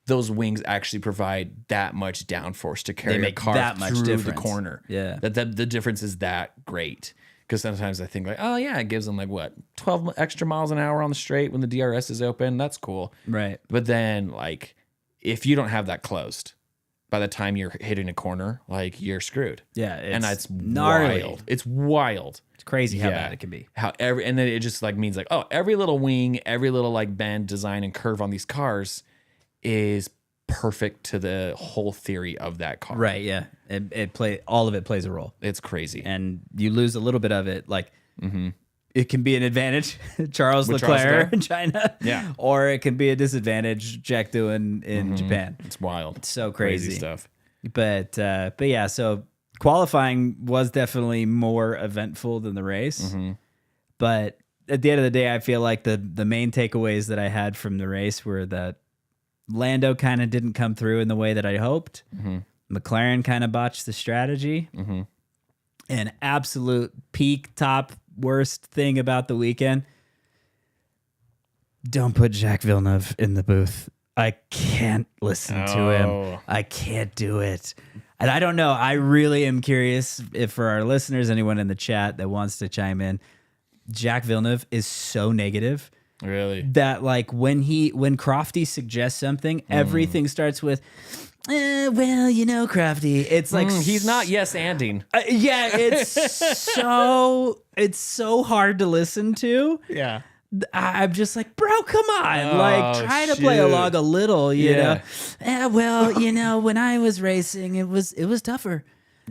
those wings actually provide that much downforce to carry make a car that much through the difference. corner. Yeah. That the difference is that great. Because sometimes I think like, oh yeah, it gives them like what, 12 extra miles an hour on the straight when the DRS is open. That's cool. Right. But then like, if you don't have that closed, by the time you're hitting a corner, like you're screwed. Yeah. And that's gnarly. wild. It's wild. It's crazy how bad it can be. And then it just like means like, oh, every little wing, every little like bend, design, and curve on these cars is perfect to the whole theory of that car. Right. Yeah. All of it plays a role. It's crazy. And you lose a little bit of it. Like, it can be an advantage, Charles With Leclerc in China. Yeah. Or it can be a disadvantage, Jack Doohan in Japan. It's wild. It's so crazy stuff. But yeah, so qualifying was definitely more eventful than the race. But at the end of the day, I feel like the main takeaways that I had from the race were that Lando kind of didn't come through in the way that I hoped. McLaren kind of botched the strategy. An absolute peak top worst thing about the weekend. Don't put Jacques Villeneuve in the booth I can't listen to him. Oh. I can't do it. And I don't know. I really am curious if for our listeners, anyone in the chat that wants to chime in, Jacques Villeneuve is so negative Really? that like when Crofty suggests something, everything starts with, well, you know, Crofty. It's like He's not yes-anding. yeah, it's so hard to listen to. Yeah. I'm just like, bro, come on. Like, try to play shoot. along a little, you Yeah. know? Well, you know, when I was racing, it was tougher.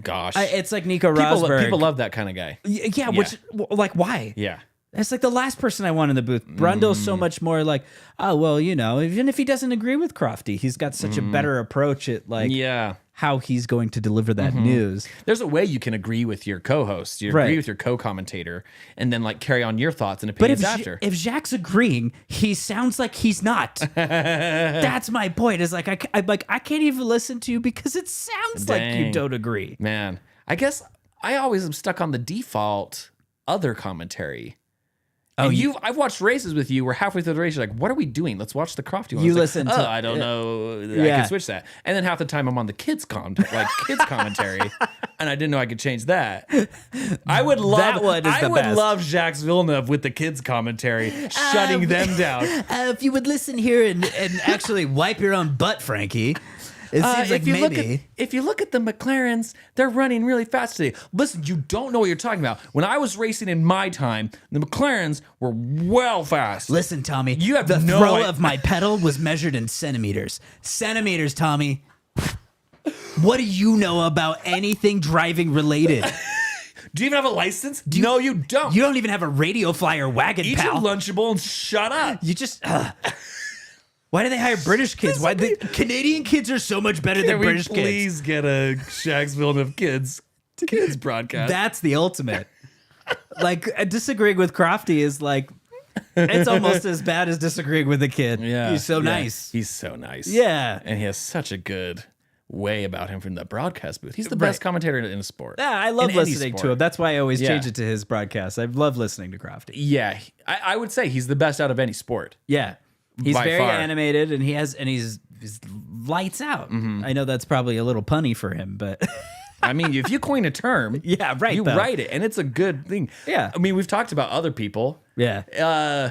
Gosh. It's like Nico people, Rosberg. people love that kind of guy. Yeah, which, like, why? Yeah. That's like the last person I want in the booth. Brundle's so much more like, oh, well, you know, even if he doesn't agree with Crofty, he's got such a better approach at, like, Yeah. how he's going to deliver that news. There's a way you can agree with your co-host, you Right. agree with your co-commentator, and then like carry on your thoughts and But opinions if after. if Jacques agreeing, he sounds like he's not. That's my point. Is like I'm like I can't even listen to you because it sounds like you Dang. don't agree. Man, I guess I always am stuck on the default other commentary. Oh, And I've watched races with you where halfway through the race, you're like, what are we doing? Let's watch the Crofty one. You It's listen like, to- I don't know. I Yeah. can switch that. And then half the time I'm on the kids commentary, and I didn't know I could change that. I would love That one is I the would best. love Jacques Villeneuve with the kids commentary, shutting them down. If you would listen here and actually wipe your own butt, Frankie. It seems like maybe. If you look at the McLarens, they're running really fast today. Listen, you don't know what you're talking about. When I was racing in my time, the McLarens were well fast. Listen, Tommy. You have the no throw idea. of my pedal was measured in centimeters. Centimeters, Tommy. What do you know about anything driving related? Do you even have a license? No, you don't. You don't even have a radio flyer wagon, Eat pal. your Lunchable and shut up. You just. Why do they hire British kids? Why the Canadian kids are so much better than Can we British kids? please get a Jacques Villeneuve kids broadcast? That's the ultimate. Like disagreeing with Crofty is like it's almost as bad as disagreeing with a kid. Yeah, He's so yeah. nice. He's so nice. Yeah. And he has such a good way about him from the broadcast booth. He's the Right. best commentator in sport. Yeah, I love In any listening to sport. him. That's why I always Yeah. change it to his broadcast. I love listening to Crofty. Yeah, I would say he's the best out of any sport. Yeah. He's By very far. animated and he's lights out. I know that's probably a little punny for him, but I mean, if you coin a term, Yeah, right, you though. write it, and it's a good thing. Yeah. I mean, we've talked about other people. yeah.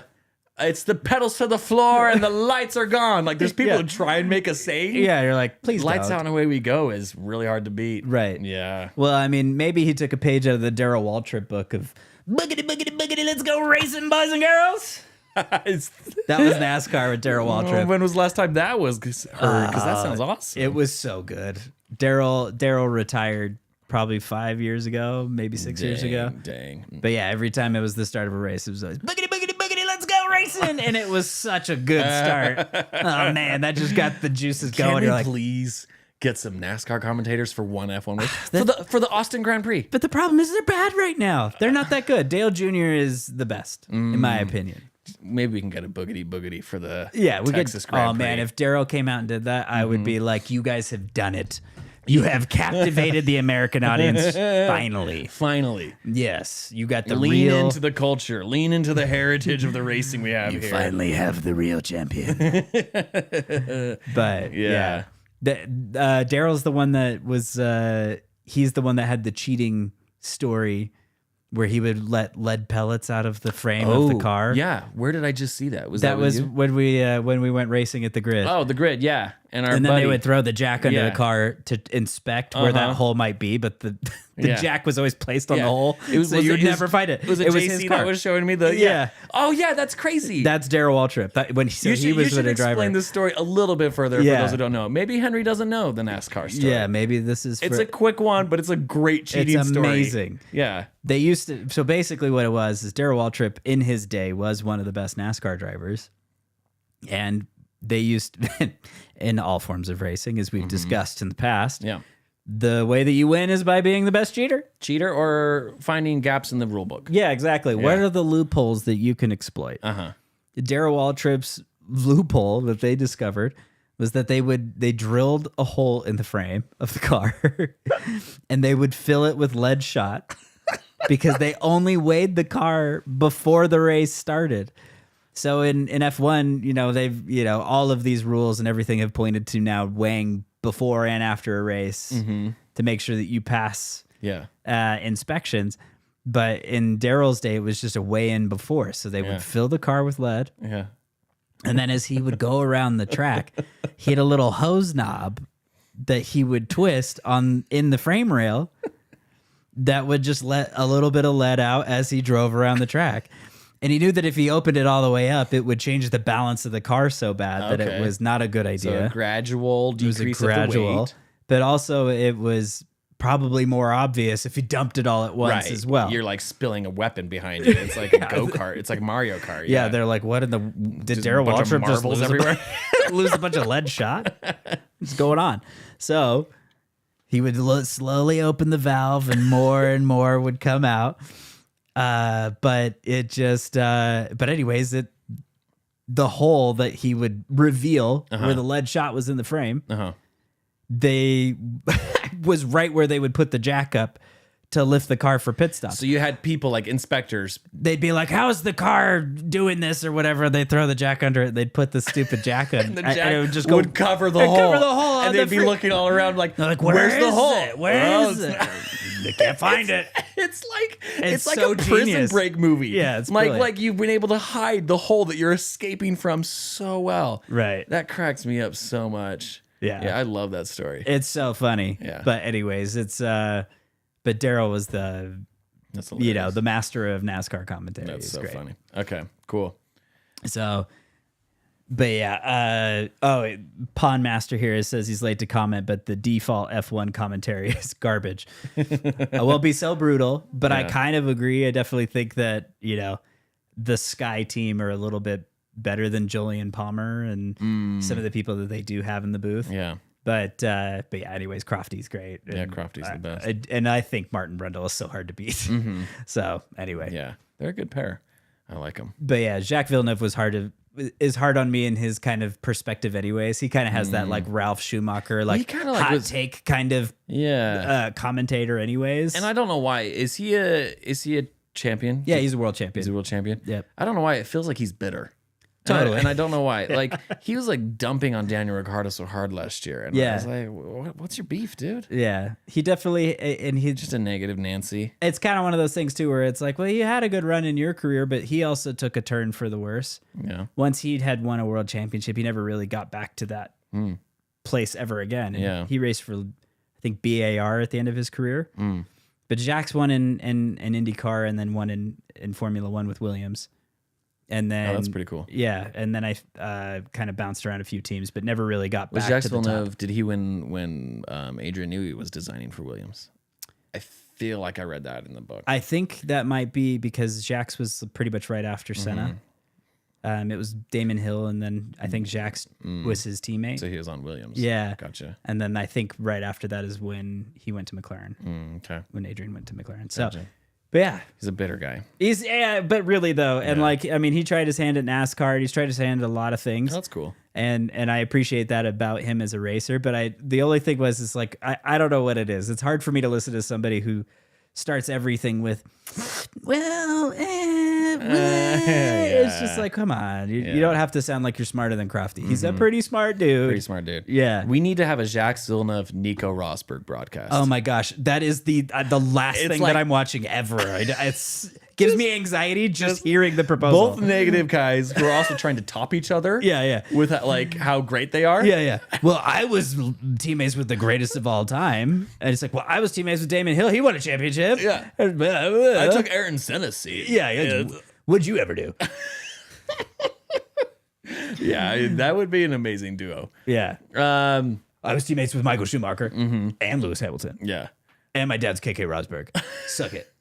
It's the pedals to the floor and the lights are gone. Like there's people Yeah. who try and make a saying. Yeah, you're like, please Lights don't. out and away we go is really hard to beat. Right. Yeah. Well, I mean, maybe he took a page out of the Darrell Waltrip book of boogity, boogity, boogity, let's go racing, boys and girls. It's- That was NASCAR with Darrell Waltrip. when was the last time that was heard? Because that sounds awesome. It was so good. Darrell retired probably 5 years ago, maybe 6 years ago. Dang. But yeah, every time it was the start of a race, it was always boogity, boogity, boogity, let's go racing. And it was such a good start. Oh, man, that just got the juices Can going. we You're like, please get some NASCAR commentators for one F1 race? for the Austin Grand Prix. but the problem is they're bad right now. They're not that good. Dale Jr. is the best, in my opinion. Maybe we can get a boogity for the Yeah, we Texas could. Grand Oh man, Prix. if Darrell came out and did that, I would be like, "You guys have done it. You have captivated the American audience. Finally, Finally. yes, you got the Lean real. into the culture. Lean into the heritage of the racing we have you here. finally have the real champion." But Yeah. Darrell's the one that was. He's the one that had the cheating story. Where he would let lead pellets out of the frame of the car. Yeah. Where did I just see that? Was that that with was you? when we went racing at the grid. Oh, the grid, yeah. And our And then buddy, they would throw the jack under Yeah. the car to inspect where that Uh-huh. hole might be, but the Yeah. jack was always placed on Yeah. the hole, was so you'd it never find it. Was it, was JC his car. that was showing me the? Yeah. Oh yeah, that's crazy. That's Darrell Waltrip. That, when he, you he was should with a explain driver. this story a little bit further Yeah. for those who don't know. Maybe Henry doesn't know the NASCAR story. Yeah, maybe this is. It's for, a quick one, but it's a great cheating It's story. amazing. Yeah. They used to. So basically, what it was is Darrell Waltrip in his day was one of the best NASCAR drivers, and they used in all forms of racing, as we've discussed in the past. Yeah. The way that you win is by being the best cheater. Cheater or finding gaps in the rule book. Yeah, exactly. What are the loopholes that you can exploit? Uh-huh. Darrell Waltrip's loophole that they discovered was that they drilled a hole in the frame of the car and they would fill it with lead shot because they only weighed the car before the race started. So in F1, they've, all of these rules and everything have pointed to now weighing before and after a race to make sure that you pass inspections. But in Daryl's day, it was just a weigh-in before. So they would fill the car with lead. Yeah. And then as he would go around the track, he had a little hose knob that he would twist in the frame rail that would just let a little bit of lead out as he drove around the track. And he knew that if he opened it all the way up, it would change the balance of the car so bad that it was not a good idea. So a gradual decrease of the weight. But also it was probably more obvious if he dumped it all at once as well. You're like spilling a weapon behind you. It's like a go-kart. It's like Mario Kart. Yeah, they're like, what in the... Did Just Daryl a bunch of Waltrip just marbles lose everywhere? lose a bunch of lead shot? What's going on? So he would slowly open the valve and more would come out. But it just... but anyways, the hole that he would reveal where the lead shot was in the frame... They was right where they would put the jack up to lift the car for pit stop. So you had people like inspectors. They'd be like, how's the car doing this or whatever? They'd throw the jack under it. They'd put the stupid jack on. And the jack and it would just cover the hole. Cover the hole. And they'd be looking all around like where's the hole? Where is it? They can't find it. It's like so a prison genius. break movie. Yeah, it's like brilliant. you've been able to hide the hole that you're escaping from so well. Right. That cracks me up so much. Yeah. I love that story. It's so funny. Yeah. But anyways, it's but Daryl was the the master of NASCAR commentary. That's so great. funny. Okay, cool. So, but yeah. Pawn Master here says he's late to comment, but the default F1 commentary is garbage. I won't be so brutal, but I kind of agree. I definitely think that the Sky team are a little bit better than Julian Palmer and some of the people that they do have in the booth. Yeah. But yeah, anyways, Crofty's great. Yeah, Crofty's the best. And I think Martin Brundle is so hard to beat. So anyway. Yeah, they're a good pair. I like them. But yeah, Jacques Villeneuve is hard on me in his kind of perspective anyways. He kind of has that like Ralph Schumacher, like, hot take kind of commentator anyways. And I don't know why. Is he a champion? Yeah, he's a world champion. He's a world champion? Yep. I don't know why. It feels like he's bitter. Totally. And I don't know why. Like, he was like dumping on Daniel Ricciardo so hard last year. And I was like, what's your beef, dude? Yeah. He definitely, and he's Just a negative Nancy. It's kind of one of those things too, where it's like, well, you had a good run in your career, but he also took a turn for the worse. Yeah. Once he had won a world championship, he never really got back to that place ever again. And he raced for, I think, BAR at the end of his career. But Jacques won in IndyCar and then won in Formula One with Williams. And then that's pretty cool. Yeah, and then I kind of bounced around a few teams, but never really got back Jacques to the Villeneuve, top. did he win when Adrian Newey was designing for Williams? I feel like I read that in the book. I think that might be because Jacques was pretty much right after Senna. It was Damon Hill, and then I think Jacques was his teammate. So he was on Williams. Yeah. Gotcha. And then I think right after that is when he went to McLaren. Okay. When Adrian went to McLaren. So, Gotcha. but yeah. He's a bitter guy. But really though, and he tried his hand at NASCAR. He's tried his hand at a lot of things. That's cool. And I appreciate that about him as a racer. But the only thing is like, I don't know what it is. It's hard for me to listen to somebody who starts everything with, it's just like, come on. You don't have to sound like you're smarter than Crofty. He's a pretty smart dude. Pretty smart dude. Yeah. We need to have a Jacques Villeneuve, Nico Rosberg broadcast. Oh my gosh. That is the last thing that I'm watching ever. It's gives me anxiety just hearing the proposal. Both negative guys who are also trying to top each other. Yeah. With like how great they are. Yeah. Well, I was teammates with the greatest of all time. And it's like, well, I was teammates with Damon Hill. He won a championship. Yeah. I took Ayrton Senna's seat. Yeah. What'd you ever do? Yeah, that would be an amazing duo. Yeah. I was teammates with Michael Schumacher and Lewis Hamilton. Yeah. And my dad's KK Rosberg. Suck it.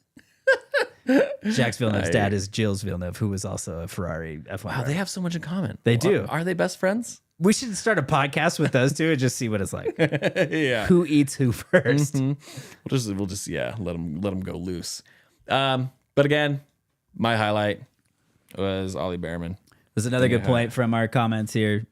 Jacques Villeneuve's dad is Gilles Villeneuve, who was also a Ferrari F1 Wow, driver. they have so much in common. They do. Are they best friends? We should start a podcast with those two and just see what it's like. Yeah. Who eats who 1st? We'll just let them go loose. But again, my highlight was Ollie Behrman. There's another good point from our comments here.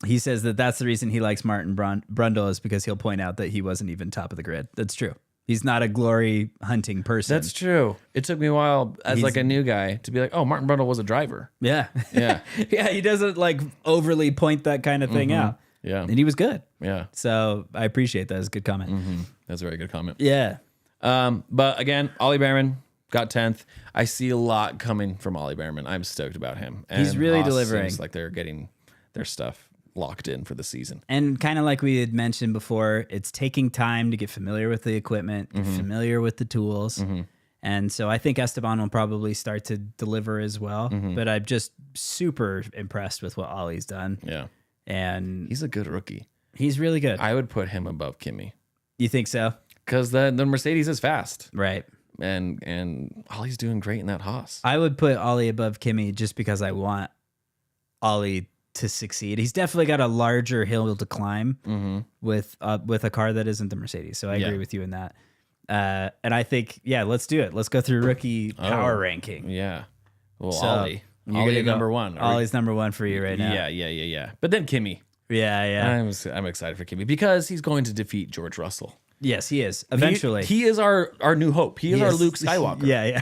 He says that's the reason he likes Martin Brundle is because he'll point out that he wasn't even top of the grid. That's true. He's not a glory hunting person. That's true. It took me a while as He's- like a new guy to be like, oh, Martin Brundle was a driver. Yeah. Yeah. Yeah, he doesn't like overly point that kind of thing out. Yeah. And he was good. Yeah. So I appreciate that. It's a good comment. That's a very good comment. Yeah. But again, Ollie Behrman got 10th. I see a lot coming from Ollie Behrman. I'm stoked about him. And He's really Haas delivering. Seems like they're getting their stuff locked in for the season. And kind of like we had mentioned before, it's taking time to get familiar with the equipment, get familiar with the tools. And so I think Esteban will probably start to deliver as well. But I'm just super impressed with what Ollie's done. Yeah. And He's a good rookie. he's really good. I would put him above Kimi You think so? because the Mercedes is fast. Right. And Ollie's doing great in that Haas. I would put Ollie above Kimi just because I want Ollie to succeed. He's definitely got a larger hill to climb with a car that isn't the Mercedes. So I agree with you in that. And I think, let's do it. Let's go through rookie power ranking. Yeah. Well, So, Ollie. you're Ollie gonna go- number one. Ollie's number one for you right now. Yeah. But then Kimi. Yeah. I'm excited for Kimi because he's going to defeat George Russell. Yes, he is. Eventually. He is our new hope. He is our Luke Skywalker. Yeah.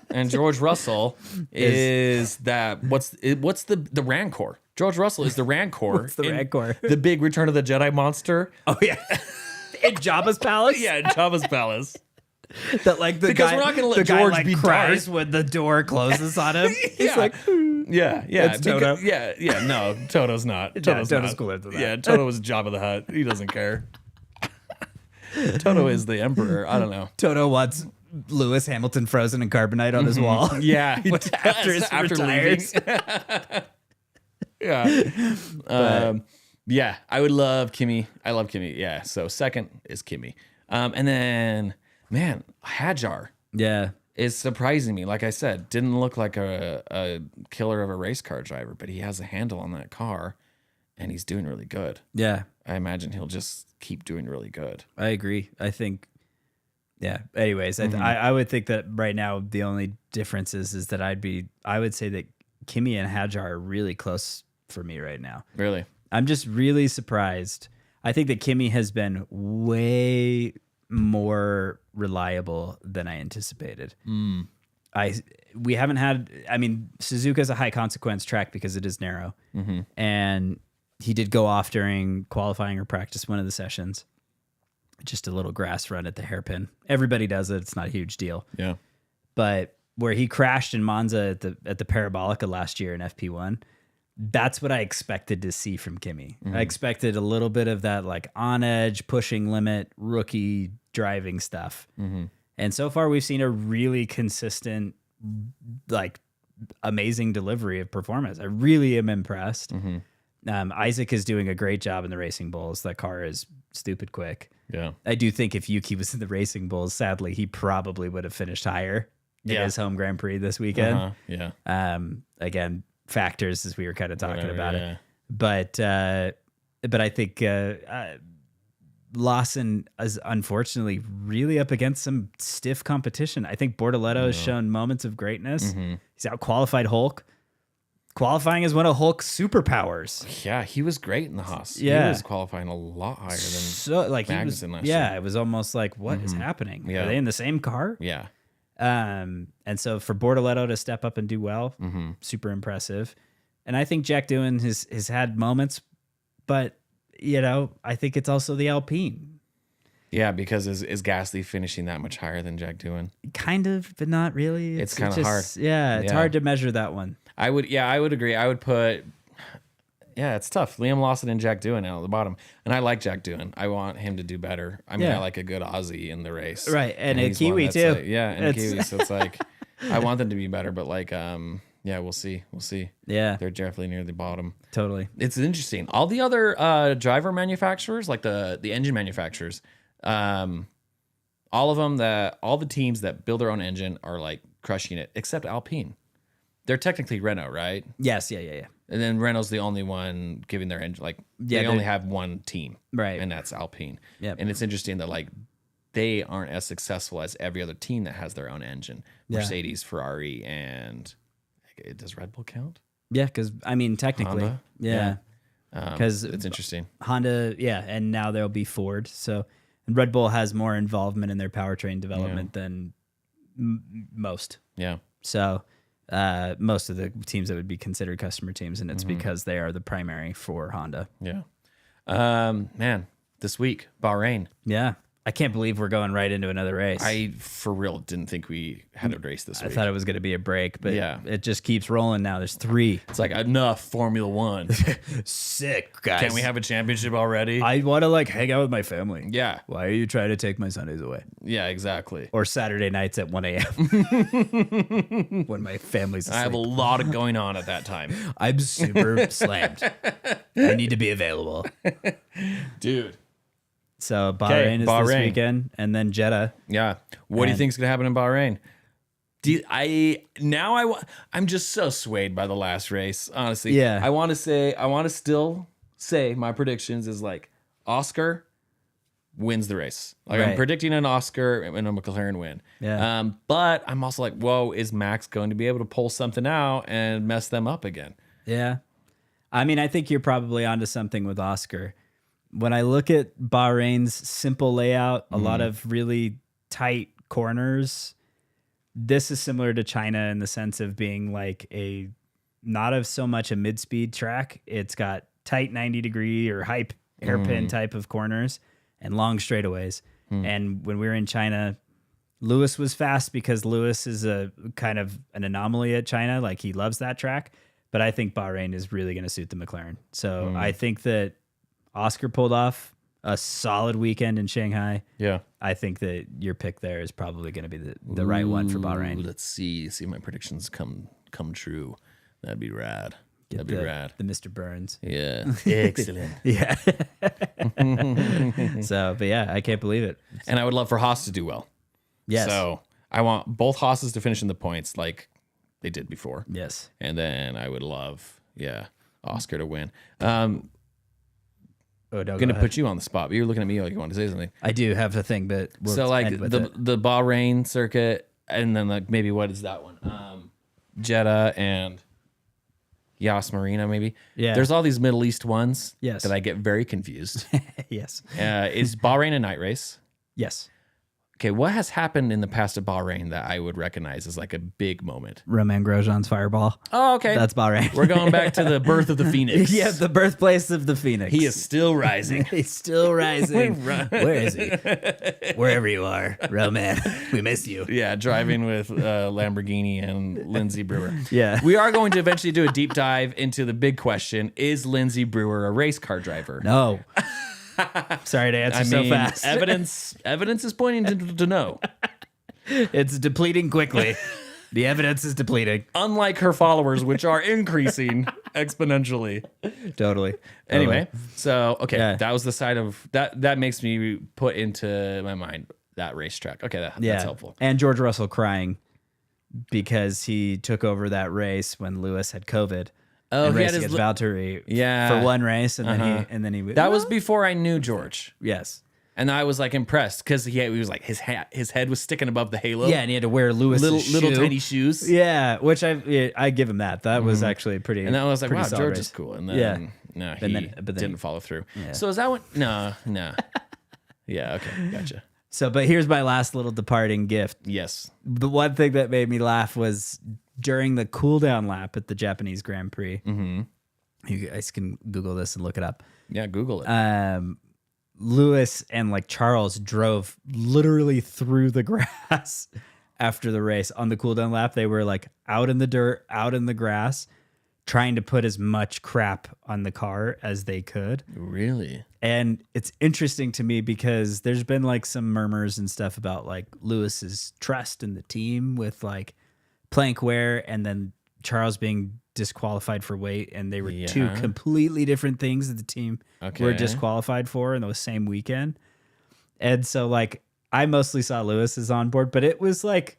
And George Russell is that what's the Rancor? George Russell is the Rancor. What's the in Rancor? The big Return of the Jedi monster. Oh, yeah. In Jabba's palace? Yeah, in Jabba's palace. That like the Because guy, we're not gonna let the guy, George like, be cries Darth. when the door closes on him. He's Yeah. like, Yeah. That's Toto. No, Toto's not. Toto's Toto's not. cooler than that. Yeah, Toto was Jabba the Hutt. He doesn't care. Toto is the emperor. I don't know. Toto wants Lewis Hamilton frozen in carbonite on his wall. Yeah, he does, After retires. Yeah. Yeah, I would love Kimi. I love Kimi. Yeah. So second is Kimi. And then, man, Hajar Yeah. is surprising me. Like I said, didn't look like a killer of a race car driver, but he has a handle on that car and he's doing really good. Yeah. I imagine he'll just keep doing really good. I agree. I think, anyways, I would think that right now the only difference is that I would say that Kimi and Hajar are really close for me right now. Really? I'm just really surprised. I think that Kimi has been way more reliable than I anticipated. We haven't had, Suzuka's a high consequence track because it is narrow. And he did go off during qualifying or practice one of the sessions. Just a little grass run at the hairpin. Everybody does it. It's not a huge deal. Yeah. But where he crashed in Monza at the Parabolica last year in FP1, that's what I expected to see from Kimi. I expected a little bit of that like on edge, pushing limit, rookie driving stuff. And so far we've seen a really consistent, like amazing delivery of performance. I really am impressed. Isaac is doing a great job in the Racing Bulls. That car is stupid quick. Yeah. I do think if Yuki was in the Racing Bulls, sadly, he probably would have finished higher in his home Grand Prix this weekend. Yeah. Again, factors as we were kind of talking Whatever, about yeah. it. But I think Lawson is unfortunately really up against some stiff competition. I think Bortoletto has shown moments of greatness. He's out-qualified Hulk. Qualifying is one of Hulk's superpowers. Yeah, he was great in the Haas. Yeah. He was qualifying a lot higher than So like he was, Magnussen last year. it was almost like, what is happening? Yeah. Are they in the same car? Yeah. And so for Bortoletto to step up and do well, super impressive. And I think Jack Doohan has had moments, but I think it's also the Alpine. Yeah, because is Gasly finishing that much higher than Jack Doohan? Kind of, but not really. It's kinda just- hard. Yeah, it's Yeah. hard to measure that one. I would agree. I would put it's tough. Liam Lawson and Jack Doohan out at the bottom. And I like Jack Doohan. I want him to do better. I mean, Yeah. I like a good Aussie in the race. Right, and a he's one Kiwi that's too. like- yeah, and a It's- Kiwi. So it's like I want them to be better, but like we'll see. We'll see. Yeah, They're definitely near the bottom. totally. It's interesting. All the other driver manufacturers, like the engine manufacturers, all the teams that build their own engine are like crushing it, except Alpine. They're technically Renault, right? Yes, yeah. And then Renault's the only one giving their engine, like they only have one team, Right. And that's Alpine. Yep. And it's interesting that like they aren't as successful as every other team that has their own engine. Mercedes, Ferrari, and does Red Bull count? Yeah, because technically, Honda? yeah, because It's interesting. Honda, and now there'll be Ford. So And Red Bull has more involvement in their powertrain development than most. Yeah. So most of the teams that would be considered customer teams, and it's because they are the primary for Honda. Yeah. Man, this week, Bahrain. Yeah. I can't believe we're going right into another race. I, for real, didn't think we had a race this I week. thought it was going to be a break, but Yeah. it just keeps rolling now. There's 3. It's like, enough Formula One. Sick, guys. Can we have a championship already? I want to like hang out with my family. Yeah. Why are you trying to take my Sundays away? Yeah, exactly. Or Saturday nights at 1 a.m. when my family's asleep. I have a lot of going on at that time. I'm super slammed. I need to be available. Dude. So Bahrain is this Bahrain. weekend, and then Jeddah. Yeah. What do you And- think's going to happen in Bahrain? I'm just so swayed by the last race, honestly. Yeah. I want to still say my predictions is like Oscar wins the race. Like I'm Right. predicting an Oscar and a McLaren win. Yeah. But I'm also like, whoa, is Max going to be able to pull something out and mess them up again? Yeah. I mean, I think you're probably onto something with Oscar. When I look at Bahrain's simple layout, a lot of really tight corners, this is similar to China in the sense of being like not of so much a mid-speed track. It's got tight 90-degree or hype hairpin type of corners and long straightaways. And when we were in China, Lewis was fast because Lewis is a kind of an anomaly at China. Like he loves that track. But I think Bahrain is really going to suit the McLaren. So I think that Oscar pulled off a solid weekend in Shanghai. Yeah. I think that your pick there is probably going to be the right one for Bahrain. Let's see if my predictions come true. That'd be rad. That'd be rad. The Mr. Burns. Yeah. Excellent. Yeah. So, but yeah, I can't believe it. And I would love for Haas to do well. Yes. So I want both Haas's to finish in the points like they did before. Yes. And then I would love, Oscar to win. Oh, no, Gonna put you on the spot, but you're looking at me like you want to say something. I do have a thing, but we'll So like end with it. the Bahrain circuit, and then like maybe what is that one? Jeddah and Yas Marina, maybe. Yeah. There's all these Middle East ones. Yes. That I get very confused. Yes. Is Bahrain a night race? Yes. Okay, what has happened in the past at Bahrain that I would recognize as like a big moment? Romain Grosjean's Fireball. Oh, okay. That's Bahrain. We're going back to the birth of the Phoenix. Yeah, the birthplace of the Phoenix. He is still rising. He's still rising. Where is he? Wherever you are, Roman. We miss you. Yeah, driving with Lamborghini and Lindsey Brewer. Yeah. We are going to eventually do a deep dive into the big question: is Lindsey Brewer a race car driver? No. Sorry to answer so fast. evidence is pointing to no. It's depleting quickly. The evidence is depleting. Unlike her followers, which are increasing exponentially. Totally. Anyway, so okay, Yeah. that was the side of that. That makes me put into my mind that racetrack. Okay, that's helpful. And George Russell crying because he took over that race when Lewis had COVID. Oh, and he raced had his against Valtteri Yeah. for one race, and then he That was before I knew George, yes. and I was like impressed because he was like his head was sticking above the halo. Yeah, and he had to wear Lewis's little shoe. tiny shoes. Yeah, which I give him that. That was actually pretty. And then I was like, pretty wow, solid George race. is cool. And then no, he but then didn't follow through. So is that one? No. Yeah. Okay. Gotcha. So, but here's my last little departing gift. Yes. The one thing that made me laugh was during the cool down lap at the Japanese Grand Prix. Mm-hmm. You guys can Google this and look it up. Yeah. Google it. Lewis and like Charles drove literally through the grass after the race on the cool down lap. They were like out in the dirt, out in the grass, trying to put as much crap on the car as they could. Really? And it's interesting to me because there's been like some murmurs and stuff about like Lewis's trust in the team with like plank wear and then Charles being disqualified for weight. And they were two completely different things that the team were disqualified for in the same weekend. And so like I mostly saw Lewis's on board, but it was like,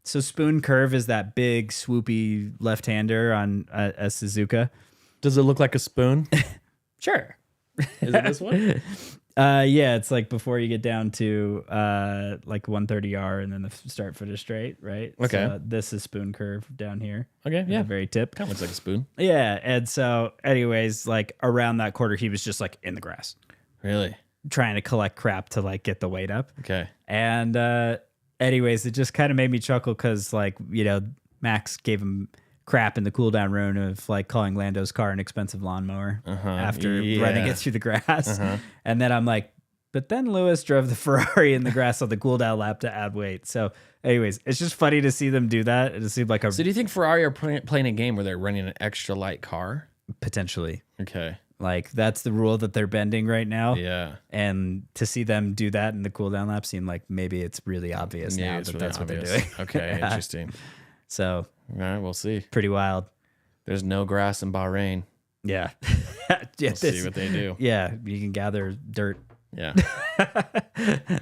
so Spoon Curve is that big swoopy left-hander on a Suzuka. Does it look like a spoon? Sure. Is it this one? Yeah, it's like before you get down to like 130R and then the start footer straight, right? Okay. So this is Spoon Curve down here. Okay. at Yeah. the very tip. Kind of looks like a spoon. Yeah, and so anyways, like around that quarter, he was just like in the grass. Really? trying to collect crap to like get the weight up. Okay. And anyways, it just kind of made me chuckle because like, you know, Max gave him crap in the cooldown rune of like calling Lando's car an expensive lawnmower after running it through the grass. And then I'm like, but then Lewis drove the Ferrari in the grass on the cooldown lap to add weight. So anyways, it's just funny to see them do that. It seemed like So do you think Ferrari are playing a game where they're running an extra light car? potentially. Okay. Like that's the rule that they're bending right now. Yeah. And to see them do that in the cooldown lap seemed like maybe it's really obvious now it's that really that's obvious. what they're doing. Okay, Yeah. interesting. So All right, we'll see. pretty wild. There's no grass in Bahrain. Yeah. We'll see what they do. Yeah, you can gather dirt. Yeah.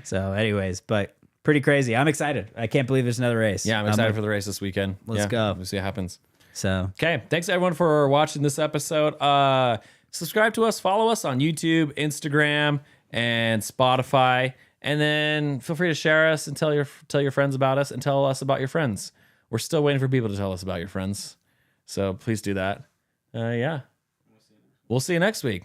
So anyways, but pretty crazy. I'm excited. I can't believe there's another race. Yeah, I'm excited for the race this weekend. Let's go. We'll see what happens. So Okay, thanks everyone for watching this episode. Subscribe to us, follow us on YouTube, Instagram, and Spotify, and then feel free to share us and tell your friends about us and tell us about your friends. We're still waiting for people to tell us about your friends, so please do that. Yeah, we'll see you next week.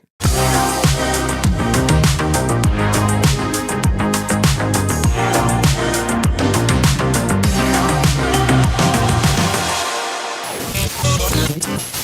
Thank you.